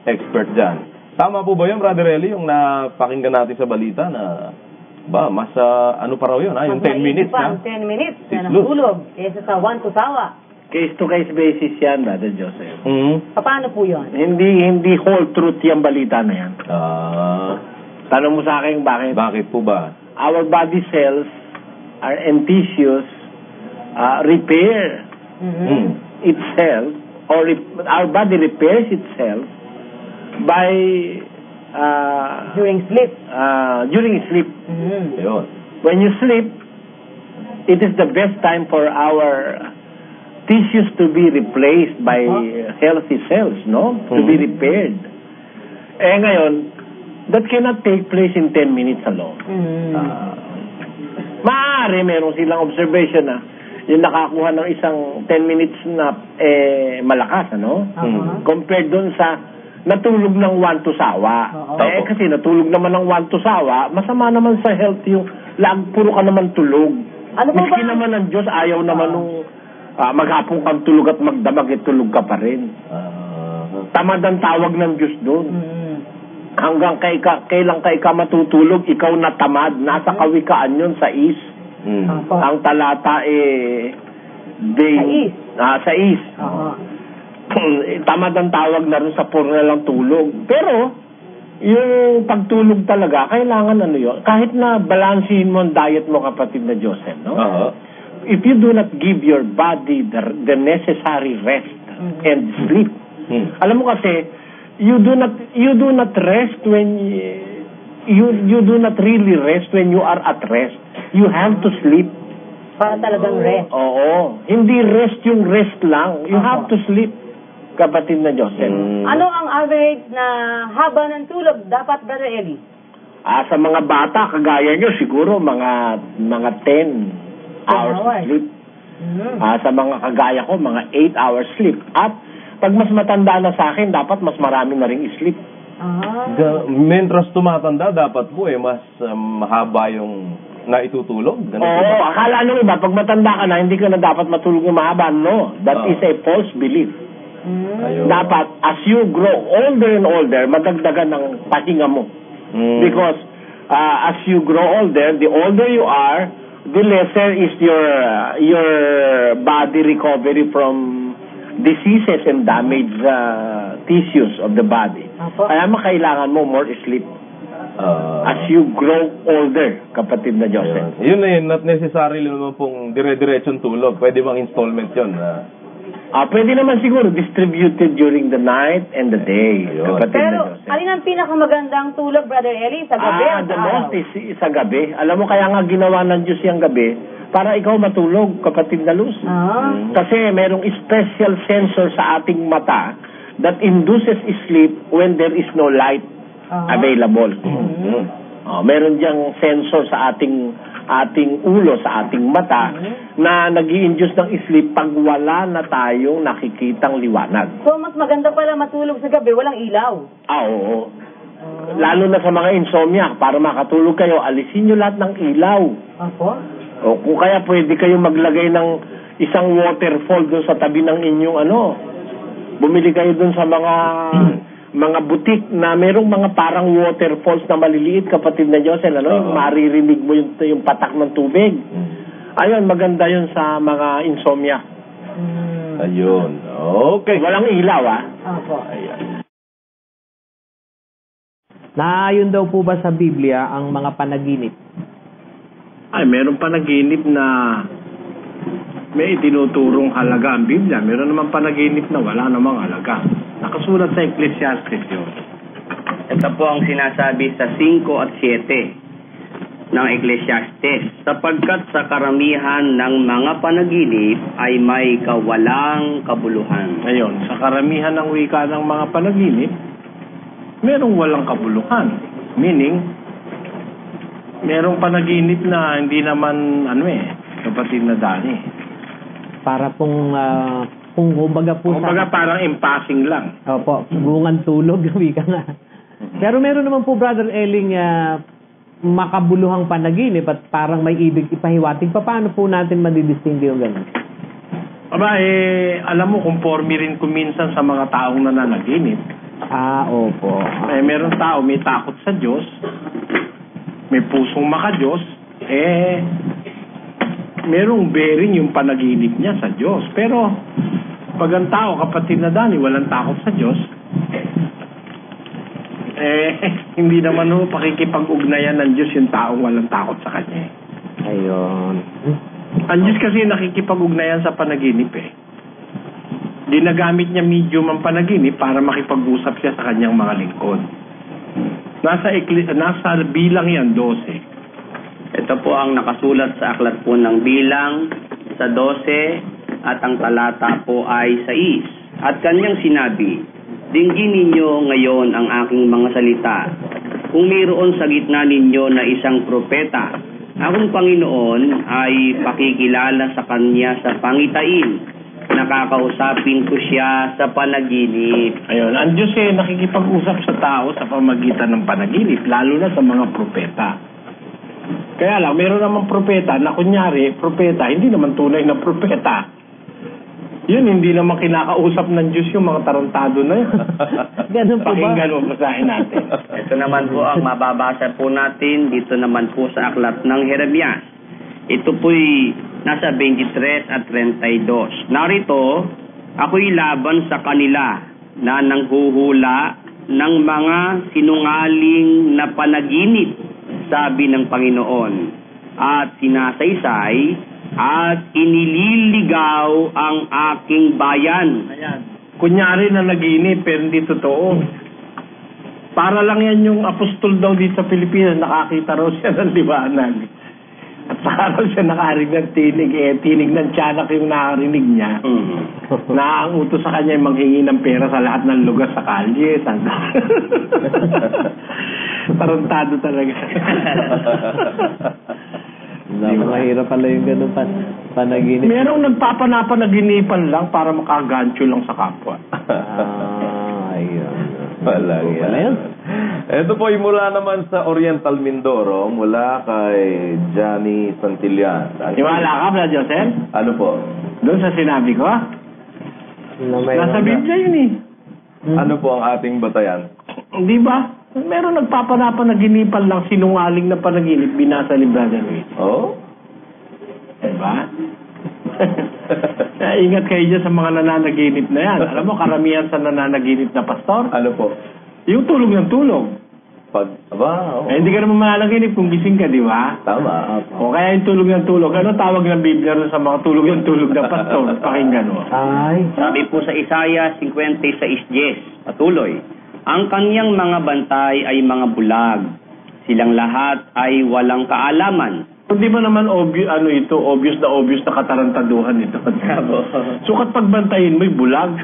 expert dyan. Tama po ba yun, Brother Eli, yung napakinggan natin sa balita na, mas ano pa raw yun, yung 10 minutes na? 10 minutes na natulog, kaysa sa 1 sawa. Case-to-case basis yan, Brother Joseph. Paano po yun? Hindi whole truth yung balita na yan. Tanong mo sa akin bakit? Bakit po ba? Our body cells and tissues repair itself, or our body repairs itself by during sleep. When you sleep, it is the best time for our tissues to be replaced by healthy cells, no? To be repaired. Ngayon, that cannot take place in 10 minutes alone. Maaari, meron silang observation na yung nakakuha ng isang 10 minutes na malakas, ano? Compared dun sa natulog ng 1 sawa. Kasi natulog naman ng 1 sawa, masama naman sa health yung puro ka naman tulog. Miski naman ng Diyos, ayaw naman nung maghapon kang tulog at magdamag, tulog ka pa rin. Tamad ang tawag ng Diyos doon. Hanggang kailan ka matutulog, ikaw na tamad. Nasa kawikaan yun sa is. Ang talata sa is. Tamad ang tawag na rin sa puro na lang tulog. Pero, yung pagtulog talaga, kailangan yun. Kahit na balansin mo ang diet mo, kapatid na Joseph, no? If you do not give your body the necessary rest and sleep. Alam mo kasi, you do not rest when you do not really rest when you are at rest. You have to sleep. Para talagang rest. Oo. Hindi rest yung rest lang. You have to sleep, kapatid na Joseph. Ano ang average na haba ng tulog dapat, Brother Eli? Sa mga bata, kagaya nyo, siguro mga 10 hours sleep. Sa mga kagaya ko, mga 8 hours sleep. At pag mas matanda na sa akin, dapat mas marami na ring sleep. Mentras tumatanda, dapat po mas mahaba yung naitutulog. Oo, akala nung iba, pag matanda ka na, hindi ka na dapat matulog ng mahaba. No, that is a false belief. Dapat, as you grow older and older, madagdagan ng pahinga mo. Because as you grow older, the older you are, the lesser is your body recovery from diseases and damaged tissues of the body. Kaya makailangan mo more sleep as you grow older, kapatid na Joseph. Yun na yun, not necessarily naman pong dire-diretsong tulog. Pwede bang installment yun? Pwede naman siguro distributed during the night and the day. Kapatid Pero, na Joseph. alin ang pinakamagandang tulog, Brother Eli? Sa gabi o The sa araw? most is sa gabi. Alam mo, kaya nga ginawa ng Diyos yung gabi, para ikaw matulog, kapatid na Luz. Kasi merong special sensor sa ating mata that induces sleep when there is no light available. Meron diyang sensor sa ating ulo, sa ating mata, na nag-i-induce ng sleep pag wala na tayong nakikitang liwanag. So, mas maganda pala matulog sa gabi, walang ilaw. Oo. Lalo na sa mga insomnia, para makatulog kayo, alisin nyo lahat ng ilaw. O kung kaya pwede kayo maglagay ng isang waterfall doon sa tabi ng inyong bumili kayo doon sa mga butik na merong mga parang waterfalls na maliliit, kapatid na Diyos, yung maririnig mo yung patak ng tubig. Ayun, maganda yun sa mga insomnia. Ayun. Okay. Walang ilaw, Ayan. Naayon daw po ba sa Biblia ang mga panaginip? Meron panaginip na may itinuturong halaga ang Biblia. Meron naman panaginip na wala namang halaga. Nakasulat sa Ecclesiastes yun. Ito po ang sinasabi sa 5 at 7 ng Ecclesiastes. Sapagkat sa karamihan ng mga panaginip ay may kawalang kabuluhan. Ngayon, sa karamihan ng wika ng mga panaginip, merong walang kabuluhan. Meaning, merong panaginip na hindi naman, kapatid na Dani. Para kung kumbaga po kumbaga parang impassing lang. Opo, bungan tulog, wika nga. Pero meron naman po, Brother Eling, makabuluhang panaginip at parang may ibig ipahiwatig. Paano po natin madidistingue yung ganun? Alam mo, conforme rin kuminsan sa mga taong nananaginip. Opo. Meron tao, may takot sa Diyos, may pusong maka-Diyos, merong bearing yung panaginip niya sa Diyos. Pero, pag ang tao, kapatid na Dani, walang takot sa Diyos, hindi naman pakikipag-ugnayan ng Diyos yung taong walang takot sa Kanya. Ayun. Ang Diyos kasi nakikipag-ugnayan sa panaginip Ginagamit niya medium ang panaginip para makipag-usap siya sa Kanyang mga lingkod. Nasa bilang yan, 12. Ito po ang nakasulat sa aklat po ng Bilang sa 12 at ang talata po ay 6. At kanyang sinabi, dinggin ninyo ngayon ang aking mga salita. Kung mayroon sa gitna ninyo na isang propeta, akong Panginoon ay pakikilala sa kanya sa pangitain. Nakakausapin ko siya sa panaginip. Ayun, ang Diyos nakikipag-usap sa tao sa pamagitan ng panaginip, lalo na sa mga propeta. Kaya lang, meron namang propeta na kunyari, propeta, hindi naman tunay na propeta. Yun, hindi naman kinakausap ng Diyos yung mga tarantado na yun. Ganun po ba? Pakinggan mo, basahin natin. Ito naman po ang mababasa po natin dito naman po sa aklat ng Jeremias. Ito po'y nasa 23 at 32. Narito, ako'y laban sa kanila na nanghuhula ng mga sinungaling na panaginip, sabi ng Panginoon, at sinasaysay at inililigaw ang aking bayan. Ayan. Kunyari na naginip, pero hindi totoo. Para lang yan yung apostol daw dito sa Pilipinas, nakakita raw siya ng liwanag. At saka raw siya nakarinig ng tinig, tinig ng tiyanak yung nakarinig niya. Na ang utos sa kanya ay manghingi ng pera sa lahat ng lugar sa kalye. Tarantado talaga. Mahirap pala yung ganun panaginip. Merong nagpapanaginipan lang para makagancho lang sa kapwa. Ayun. Walang yan. Ito po ay mula naman sa Oriental Mindoro, mula kay Johnny Santillan. Iwala ka, Brad Joseph? Ano po? Doon sa sinabi ko? Nasa Biblia yun eh. Ano po ang ating batayan? Di ba? Meron nagpapanaginipan lang, sinungaling na panaginip, binasa ni Brother Luis. Oh? Diba? Ingat kayo dyan sa mga nananaginip na yan. Alam mo, karamihan sa nananaginip na pastor? Ano po? Yung tulog ng tulog. Hindi ka naman mananaginip kung gising ka, di ba? Tama. O kaya yung tulog ng tulog. Ano tawag ng Biblia rin sa mga tulog ng tulog na pastor? Pakinggan mo. Sabi po sa Isaiah 56:10, patuloy, ang kanyang mga bantay ay mga bulag. Silang lahat ay walang kaalaman. Hindi ba naman obvious na katarantaduhan ito? Sukat pagbantayin mo'y bulag.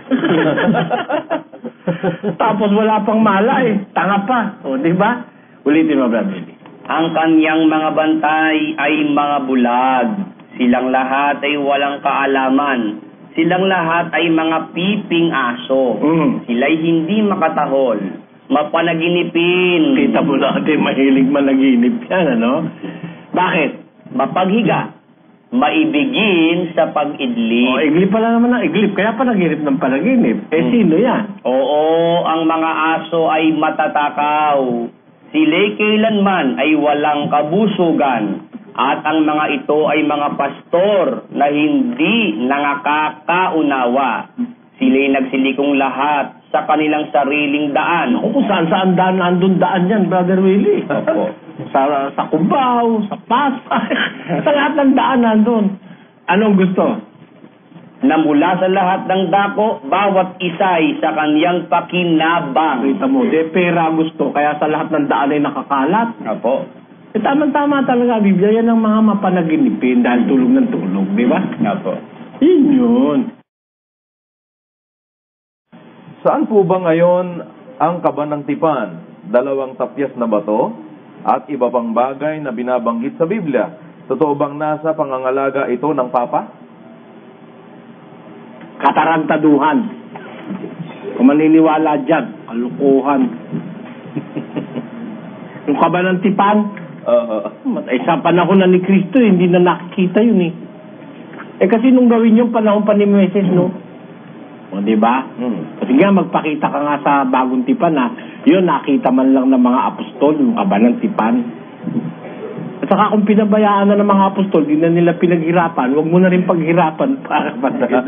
Tapos wala pang mala eh. Tanga pa. O, di ba? Ulitin mo, Brad Willie. Ang kanyang mga bantay ay mga bulag. Silang lahat ay walang kaalaman. Silang lahat ay mga piping aso. Sila'y hindi makatahol. Mapanaginipin. Kita mo natin, mahilig managinip yan, ano? Bakit? Mapaghiga. Maibigin sa pag-idlip. O, iglip pala naman ang iglip. Kaya panaginip ng panaginip. Sino yan? Oo, ang mga aso ay matatakaw. Sila'y kailanman ay walang kabusugan. At ang mga ito ay mga pastor na hindi nangakakaunawa. Sila'y nagsilikong lahat sa kanilang sariling daan. Kung saan daan, nandun daan yan, Brother Willie. Opo. Sa Cubao, sa Pasay, sa lahat ng daan nandun. Anong gusto? Na mula sa lahat ng dako, bawat isa'y sa kanyang pakinabang. Kita mo, pera gusto, kaya sa lahat ng daan ay nakakalat. Opo. Tama-tama talaga, Biblia, yan ang mga mapanaginipin dahil tulog ng tulog, di ba? Opo. Yun. Saan po ba ngayon ang kaban ng tipan? 2 tapyas na bato at iba pang bagay na binabanggit sa Biblia. Totoo bang nasa pangangalaga ito ng Papa? Katarantaduhan. Kung maniniwala dyan, kalukuhan. Yung kaban ng tipan, sa panahon na ni Kristo, hindi na nakikita yun eh. Kasi nung gawin yung panahon pa ni Moises, no? O, diba? Kasi nga, magpakita ka nga sa bagong tipan na yun, nakita man lang ng mga apostol, yung kaban ng tipan. At saka kung pinabayaan na ng mga apostol, di na nila pinaghirapan, huwag mo na rin paghirapan para patagin.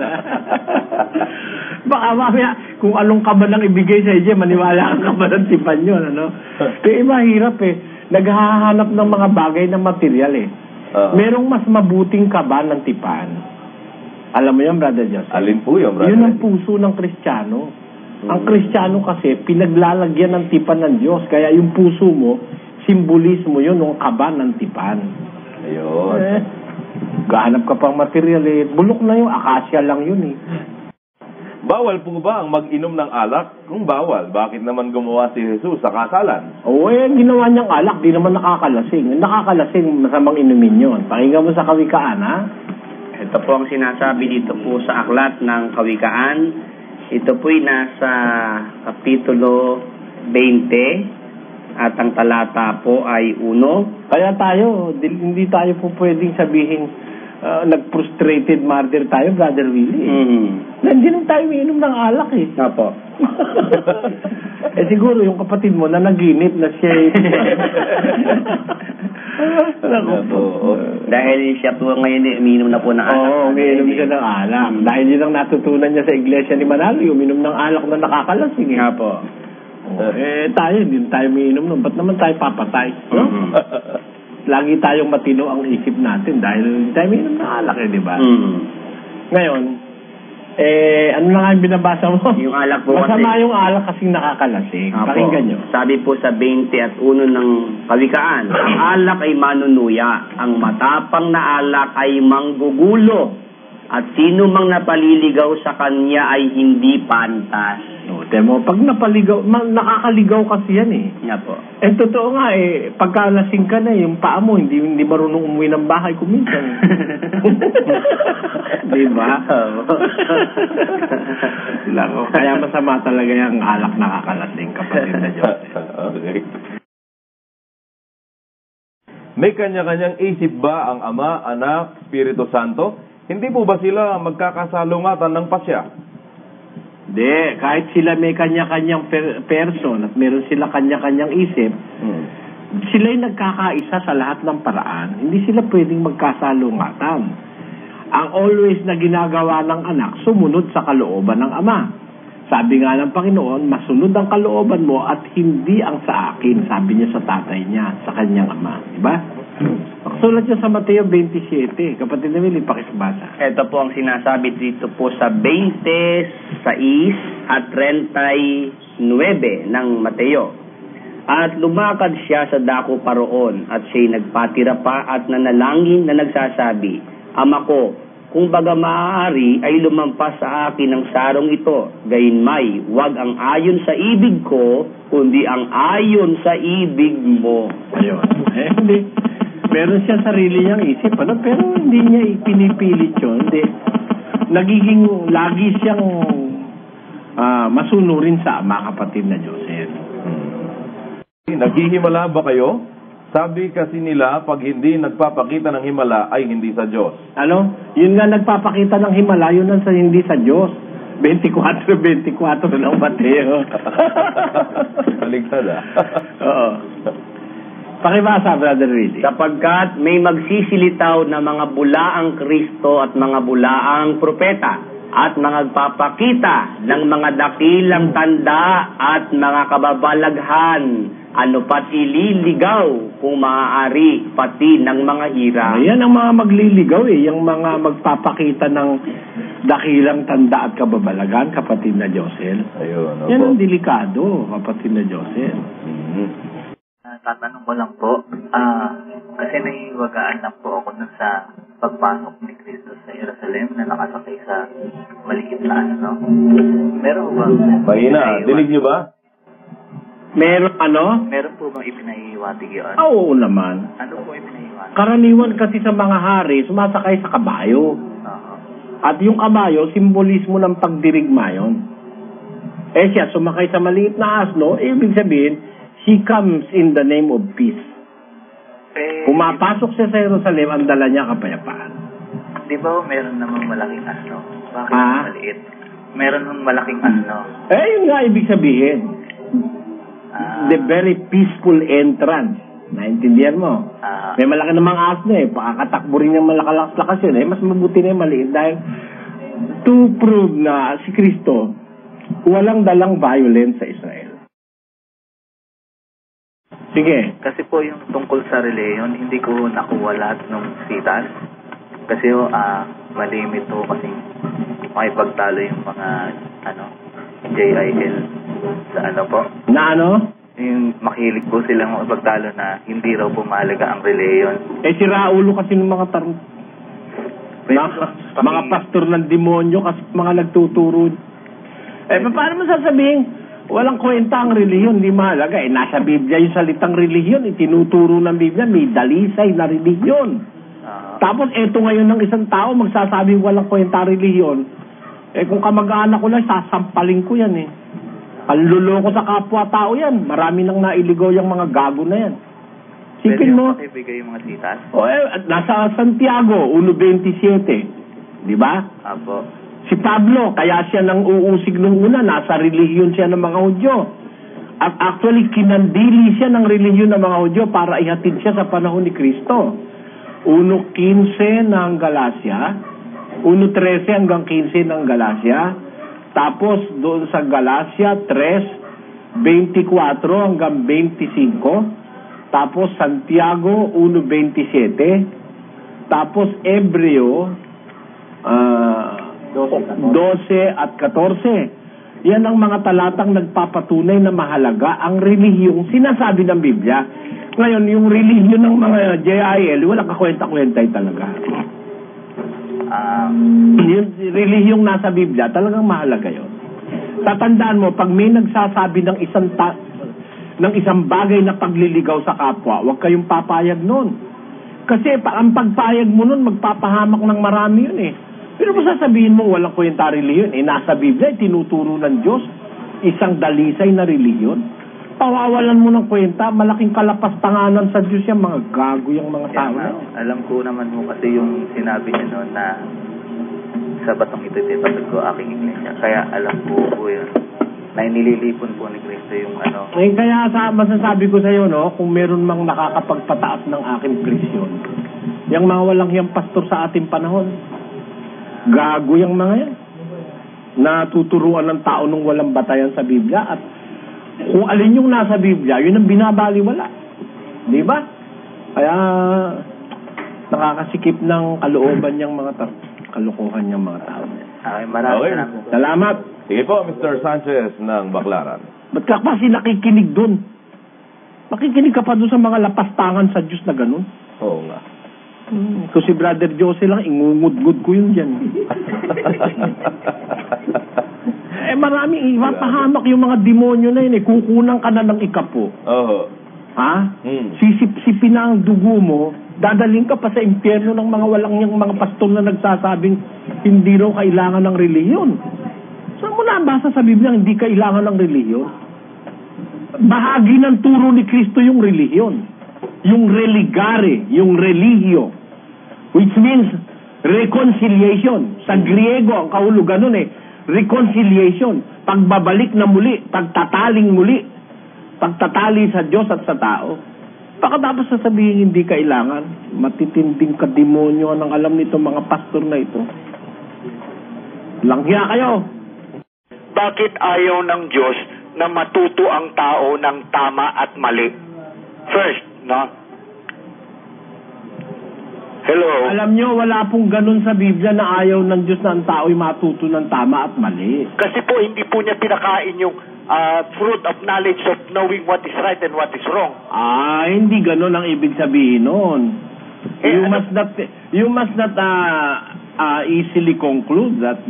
Baka mamaya, kung anong kaban ang ibigay sa iyo, maniwala ang kaban ng tipan yun, ano? Kaya mahirap eh. Naghahanap ng mga bagay na material eh. Merong mas mabuting kaban ng tipan. Alam mo yan, Brother Joseph? Alin po yun, Brother? Yun ang puso ng Kristiyano. Ang Kristiyano kasi, pinaglalagyan ng tipan ng Diyos. Kaya yung puso mo, simbolismo yun ng kaban ng tipan. Ayun. Gahanap ka pang material eh. Bulok na yung akasya lang yun eh. Bawal po ba ang mag-inom ng alak? Kung bawal, bakit naman gumawa si Jesus sa kasalan? Oo, ginawa niyang alak, di naman nakakalasing. Nakakalasing, masamang inumin yun. Pakinggan mo sa Kawikaan, ha? Ito po ang sinasabi dito po sa aklat ng Kawikaan. Ito po'y nasa Kapitulo 20 at ang talata po ay 1. Kaya tayo, hindi tayo po pwedeng sabihin nag-frustrated martyr tayo, Brother Willie. Hindi naman tayo umiinom ng alak eh. Opo. Siguro yung kapatid mo na naginip na siya Dahil siya po ngayon umiinom na po ng alak. Oo, umiinom siya ng alak. Dahil yun ang natutunan niya sa iglesia ni Manalo, umiinom ng alak na nakakalasing eh. Nga po. Tayo, hindi tayo umiinom nun. Ba't naman tayo papatay? Lagi tayong matino ang isip natin dahil hindi tayo umiinom ng alak eh, di ba? Ngayon, ano na nga yung binabasa mo? Yung alak po Masama yung alak kasing nakakalasing. Pakinggan nyo. Sabi po sa 20 at 1 ng Kawikaan, ang alak ay manunuya, ang matapang na alak ay manggugulo, at sino mang napaliligaw sa kanya ay hindi pantas. Temo, pag napaligaw, nakakaligaw kasi yan eh. Nga po. Totoo nga eh, pagka lasing ka na, yung paa mo, hindi marunong umuwi ng bahay kuminsan. Di ba? Kaya masama talaga yung alak nakakalasing, kapatid na Diyos. Okay. May kanya-kanyang isip ba ang Ama, Anak, Espiritu Santo? Hindi po ba sila magkakasalungatan ng pasya? Hindi, kahit sila may kanya-kanyang person at meron sila kanya-kanyang isip, sila'y nagkakaisa sa lahat ng paraan. Hindi sila pwedeng magkasalungatan. Ang always na ginagawa ng anak, sumunod sa kalooban ng Ama. Sabi nga ng Panginoon, masunod ang kalooban mo at hindi ang sa akin, sabi niya sa tatay niya, sa kanyang Ama. Diba? Sulat niya sa Mateo 27. Kapatid na Willie, pakisbasa. Ito po ang sinasabi dito po sa 26 at 39 ng Mateo. At lumakad siya sa dako paroon at siya'y nagpatira pa at nanalangin na nagsasabi, Ama ko, kung baga maaari ay lumampas sa akin ang sarong ito, gayunmay, wag ang ayon sa ibig ko, kundi ang ayon sa ibig mo. Ayun. Hindi. Meron siya sarili niyang isip, pero hindi niya ipinipilit yun. Hindi. Lagi siyang masunurin sa Ama, kapatid na Diyos. Naghihimala ba kayo? Sabi kasi nila, pag hindi nagpapakita ng himala, ay hindi sa Diyos. Ano? Yun nga nagpapakita ng himala, yun ang hindi sa Diyos. 24 ng Mateo. Baligtad Oo. Pakibasa, Brother Willie. Sapagkat may magsisilitaw na mga bulaang Kristo at mga bulaang propeta at mga nagpapakita ng mga dakilang tanda at mga kababalaghan, ano pat ililigaw kung maaari pati ng mga hirap. Yan ang mga magliligaw yung mga magpapakita ng dakilang tanda at kababalaghan, kapatid na Josel. Ayun, yan ang delikado, kapatid na Josel. Tatanong ko lang po, kasi nahiwagaan lang po ako nun sa pagpasok ni Cristo sa Jerusalem na nakasakay sa maliit na ano. Meron ba? Mahina, dinig niyo ba? Meron ano? Meron po bang ipinahiwatig yun? Oo naman. Ano po ipinahiwatig? Karaniwan kasi sa mga hari, sumasakay sa kabayo. At yung kabayo, simbolismo ng pagdirigma yun. Siya, sumakay sa maliit na asno, ibig sabihin, he comes in the name of peace. Pumapasok siya sa Jerusalem, ang dala niya kapayapaan. Di ba meron namang malaking asno? Bakit maliit? Meron namang malaking asno. Yun nga ibig sabihin. The very peaceful entrance. Naintindihan mo? May malaki namang asno pakakatakbo rin yung malakalakas yun mas mabuti na yung maliit dahil to prove na si Kristo walang dalang violence sa Israel. Sige. Kasi po yung tungkol sa reliyon, hindi ko nakuha lahat ng sitas. Kasi malimit po kasi makipagtalo yung mga JIL sa po. Na ano? Yung makilig po silang makipagtalo na hindi raw po mahalaga ang reliyon. Si Raulo kasi ng mga mga pastor ng demonyo kasi mga nagtuturo. Paano mo sasabihin? Walang kwenta ang relihiyon, hindi mahalaga. Nasa Biblia yung salitang relihiyon, itinuturo ng Biblia, may dalisay na relihiyon. Tapos eto ngayon ng isang tao, magsasabing walang kwenta relihiyon. Kung kamag-anak ko lang, sasampalin ko yan Panluloko sa kapwa-tao yan. Marami nang nailigaw yung mga gago na yan. Sipin mo. Pwede ibigay yung mga sitas? Nasa Santiago, 1:27. Di ba? Apo. Si Pablo, kaya siya nang uusig nung una, nasa relihiyon siya ng mga Hudyo. At actually, kinandili siya ng relihiyon ng mga Hudyo para ihatid siya sa panahon ni Kristo. 1:15 ng Galacia, 1:13 hanggang 15 ng Galacia, tapos doon sa Galacia 3:24 hanggang 25, tapos Santiago 1:27, tapos Hebreo 12 at 14. Yan ang mga talatang nagpapatunay na mahalaga ang relihiyong sinasabi ng Biblia. Ngayon, yung relihiyon ng mga JIL, walang kakwenta-kwentay talaga. Yung relihiyong nasa Biblia, talagang mahalaga yun. Tatandaan mo, pag may nagsasabi ng isang bagay na pagliligaw sa kapwa, huwag kayong papayag nun. Kasi ang pagpayag mo nun, magpapahamak ng marami yun eh. Pero kung sasabihin mo, walang kwenta reliyon, nasa Biblia, tinuturo ng Diyos, isang dalisay na reliyon. Pawawalan mo ng kwenta, malaking kalapastanganan sa Diyos yung mga gago yung mga tao. Alam ko naman mo kasi yung sinabi niya noon na sa batong ito itatapat ko aking iglesia. Kaya alam ko po yun na inililipon po ni Cristo yung ano. Kaya masasabi ko sa iyo, no, kung meron mang nakakapagpataas ng aking presyon, yung mga walang hiyang pastor sa ating panahon, gago yung mga yan. Natuturuan ng tao nung walang batayan sa Biblia at kung alin yung nasa Biblia, yun ang binabaliwala. Di ba? Kaya nakakasikip ng kalooban niyang mga kalukuhan niyang mga tao. Maraming salamat. Sige po, Mr. Sanchez ng Baclaran. Ba't ka kasi nakikinig dun? Nakikinig ka pa dun sa mga lapastangan sa Diyos na ganun? Oo nga. Kung si Brother Jose lang, ingungud-gud ko yun dyan. Marami, ipapahamak yung mga demonyo na yun. Kukunan ka na ng ikapo. Oo. Ha? Sisipsipin na ang dugo mo, dadaling ka pa sa impyerno ng mga walang yung mga pastor na nagsasabing hindi raw kailangan ng reliyon. Saan mo nabasa sa Biblia hindi kailangan ng reliyon? Bahagi ng turo ni Kristo yung reliyon. Yung religare, yung religio, which means reconciliation. Sa Griego, ang kahulugan nun reconciliation, pagbabalik na muli, pagtataling muli, pagtatali sa Diyos at sa tao. Pagkatapos sasabihin hindi kailangan, matitinding kademonyo ang alam nito mga pastor na ito. Langya kayo. Bakit ayaw ng Diyos na matuto ang tao ng tama at mali? First, no? Hello? Alam nyo, wala pong ganun sa Biblia na ayaw ng Diyos na ang tao'y matuto ng tama at mali. Kasi po, hindi po niya pinakain yung fruit of knowledge of knowing what is right and what is wrong. Hindi ganun ang ibig sabihin nun. You must not easily conclude that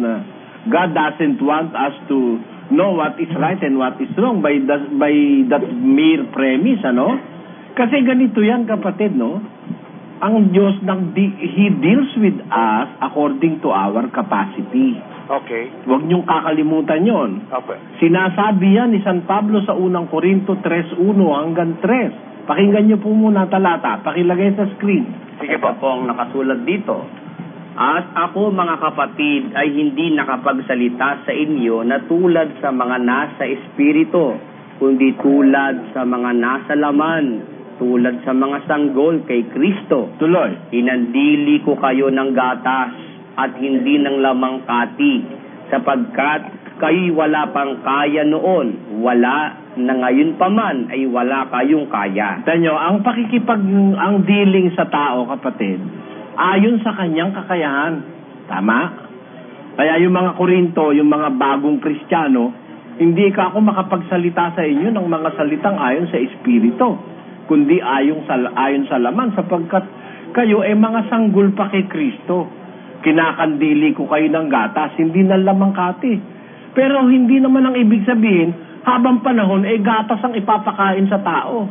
God doesn't want us to know what is right and what is wrong by that mere premise, ano? Kasi ganito yan, kapatid, no? Ang Diyos, He deals with us according to our capacity. Okay. Huwag niyong kakalimutan yon. Okay. Sinasabi yan ni San Pablo sa unang Korinto 3:1 hanggang 3. Pakinggan niyo po muna talata. Pakilagay sa screen. Sige po. Ito po ang nakasulat dito. At ako, mga kapatid, ay hindi nakapagsalita sa inyo na tulad sa mga nasa espiritu, kundi tulad sa mga nasa laman, tulad sa mga sanggol kay Kristo. Tuloy. Hinandili ko kayo ng gatas at hindi ng lamang kati, sapagkat kayo'y wala pang kaya noon, wala na ngayon pa man ay wala kayong kaya. Tanyo, ang ang dealing sa tao, kapatid, ayon sa kanyang kakayahan. Tama? Kaya yung mga Korinto, yung mga bagong Kristiyano, hindi ka ako makapagsalita sa inyo ng mga salitang ayon sa Espiritu, kundi ayon sa laman, sapagkat kayo ay mga sanggol pa kay Kristo. Kinakandili ko kayo ng gatas, hindi ng lamang kati. Pero hindi naman ang ibig sabihin, habang panahon, gatas ang ipapakain sa tao.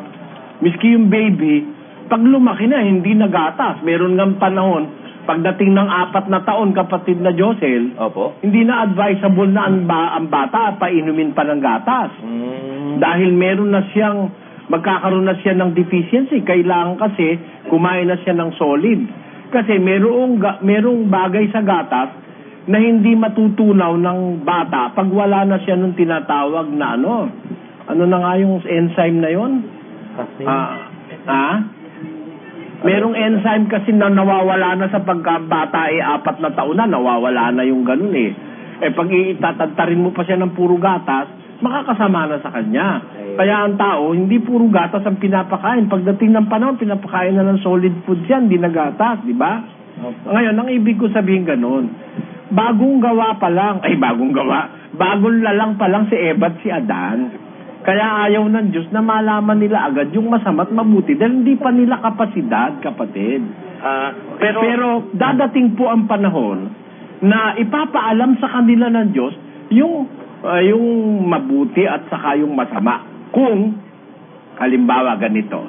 Miski yung baby, pag lumaki na, hindi na gatas. Meron ng panahon, pagdating ng 4 na taon, kapatid na Josel, hindi na advisable na ang bata painumin pa ng gatas. Dahil meron na siyang, magkakaroon na siya ng deficiency. Kailangan kasi kumain na siya ng solid. Kasi merong bagay sa gatas na hindi matutunaw ng bata pag wala na siya nung tinatawag na ano na nga yung enzyme na yon? Merong enzyme kasi na nawawala na sa pagkabata 4 na taon na, nawawala na yung ganun pag itatagtarin mo pa siya ng puro gatas, makakasama na sa kanya. Kaya ang tao, hindi puro gatas ang pinapakain. Pagdating ng panahon, pinapakain na ng solid food yan, hindi na gatas, di ba? Ngayon, ang ibig ko sabihin ganun, bagong lalang pa lang si Eva at si Adan. Kaya ayaw ng Diyos na malaman nila agad yung masama at mabuti dahil hindi pa nila kapasidad, kapatid. Pero dadating po ang panahon na ipapaalam sa kanila ng Diyos yung yung mabuti at saka yung masama. Kung, halimbawa ganito,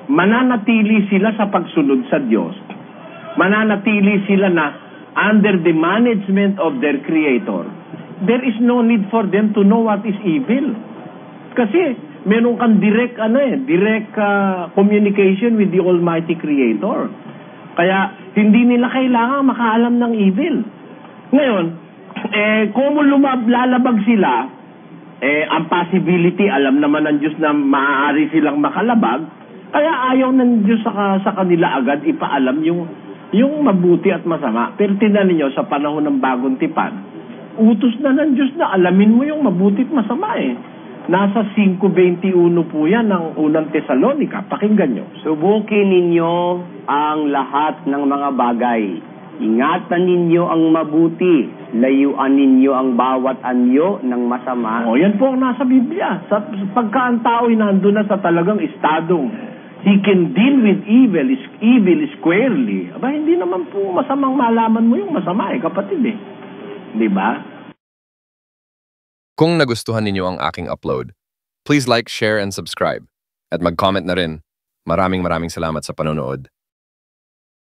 mananatili sila sa pagsunod sa Diyos, mananatili sila na under the management of their Creator, there is no need for them to know what is evil. Kasi meron kang direct communication with the Almighty Creator. Kaya hindi nila kailangan makaalam ng evil. Ngayon, kung lalabag sila, ang possibility, alam naman ng Diyos na maaari silang makalabag, kaya ayaw ng Diyos sa kanila agad ipaalam yung mabuti at masama. Pero tingnan niyo sa panahon ng bagong tipan, utos na ng Diyos na alamin mo yung mabuti at masama Nasa 5:21 po yan ng unang Tesalonica. Pakinggan nyo. Subukin ninyo ang lahat ng mga bagay. Ingatan ninyo ang mabuti. Layuan ninyo ang bawat anyo ng masama. Yan po ang nasa Biblia. Pagka ang tao'y nandun na sa talagang estadong he can deal with evil squarely. Aba, hindi naman po masamang malaman mo yung masama kapatid Di ba? Kung nagustuhan ninyo ang aking upload, please like, share, and subscribe. At mag-comment na rin. Maraming salamat sa panonood.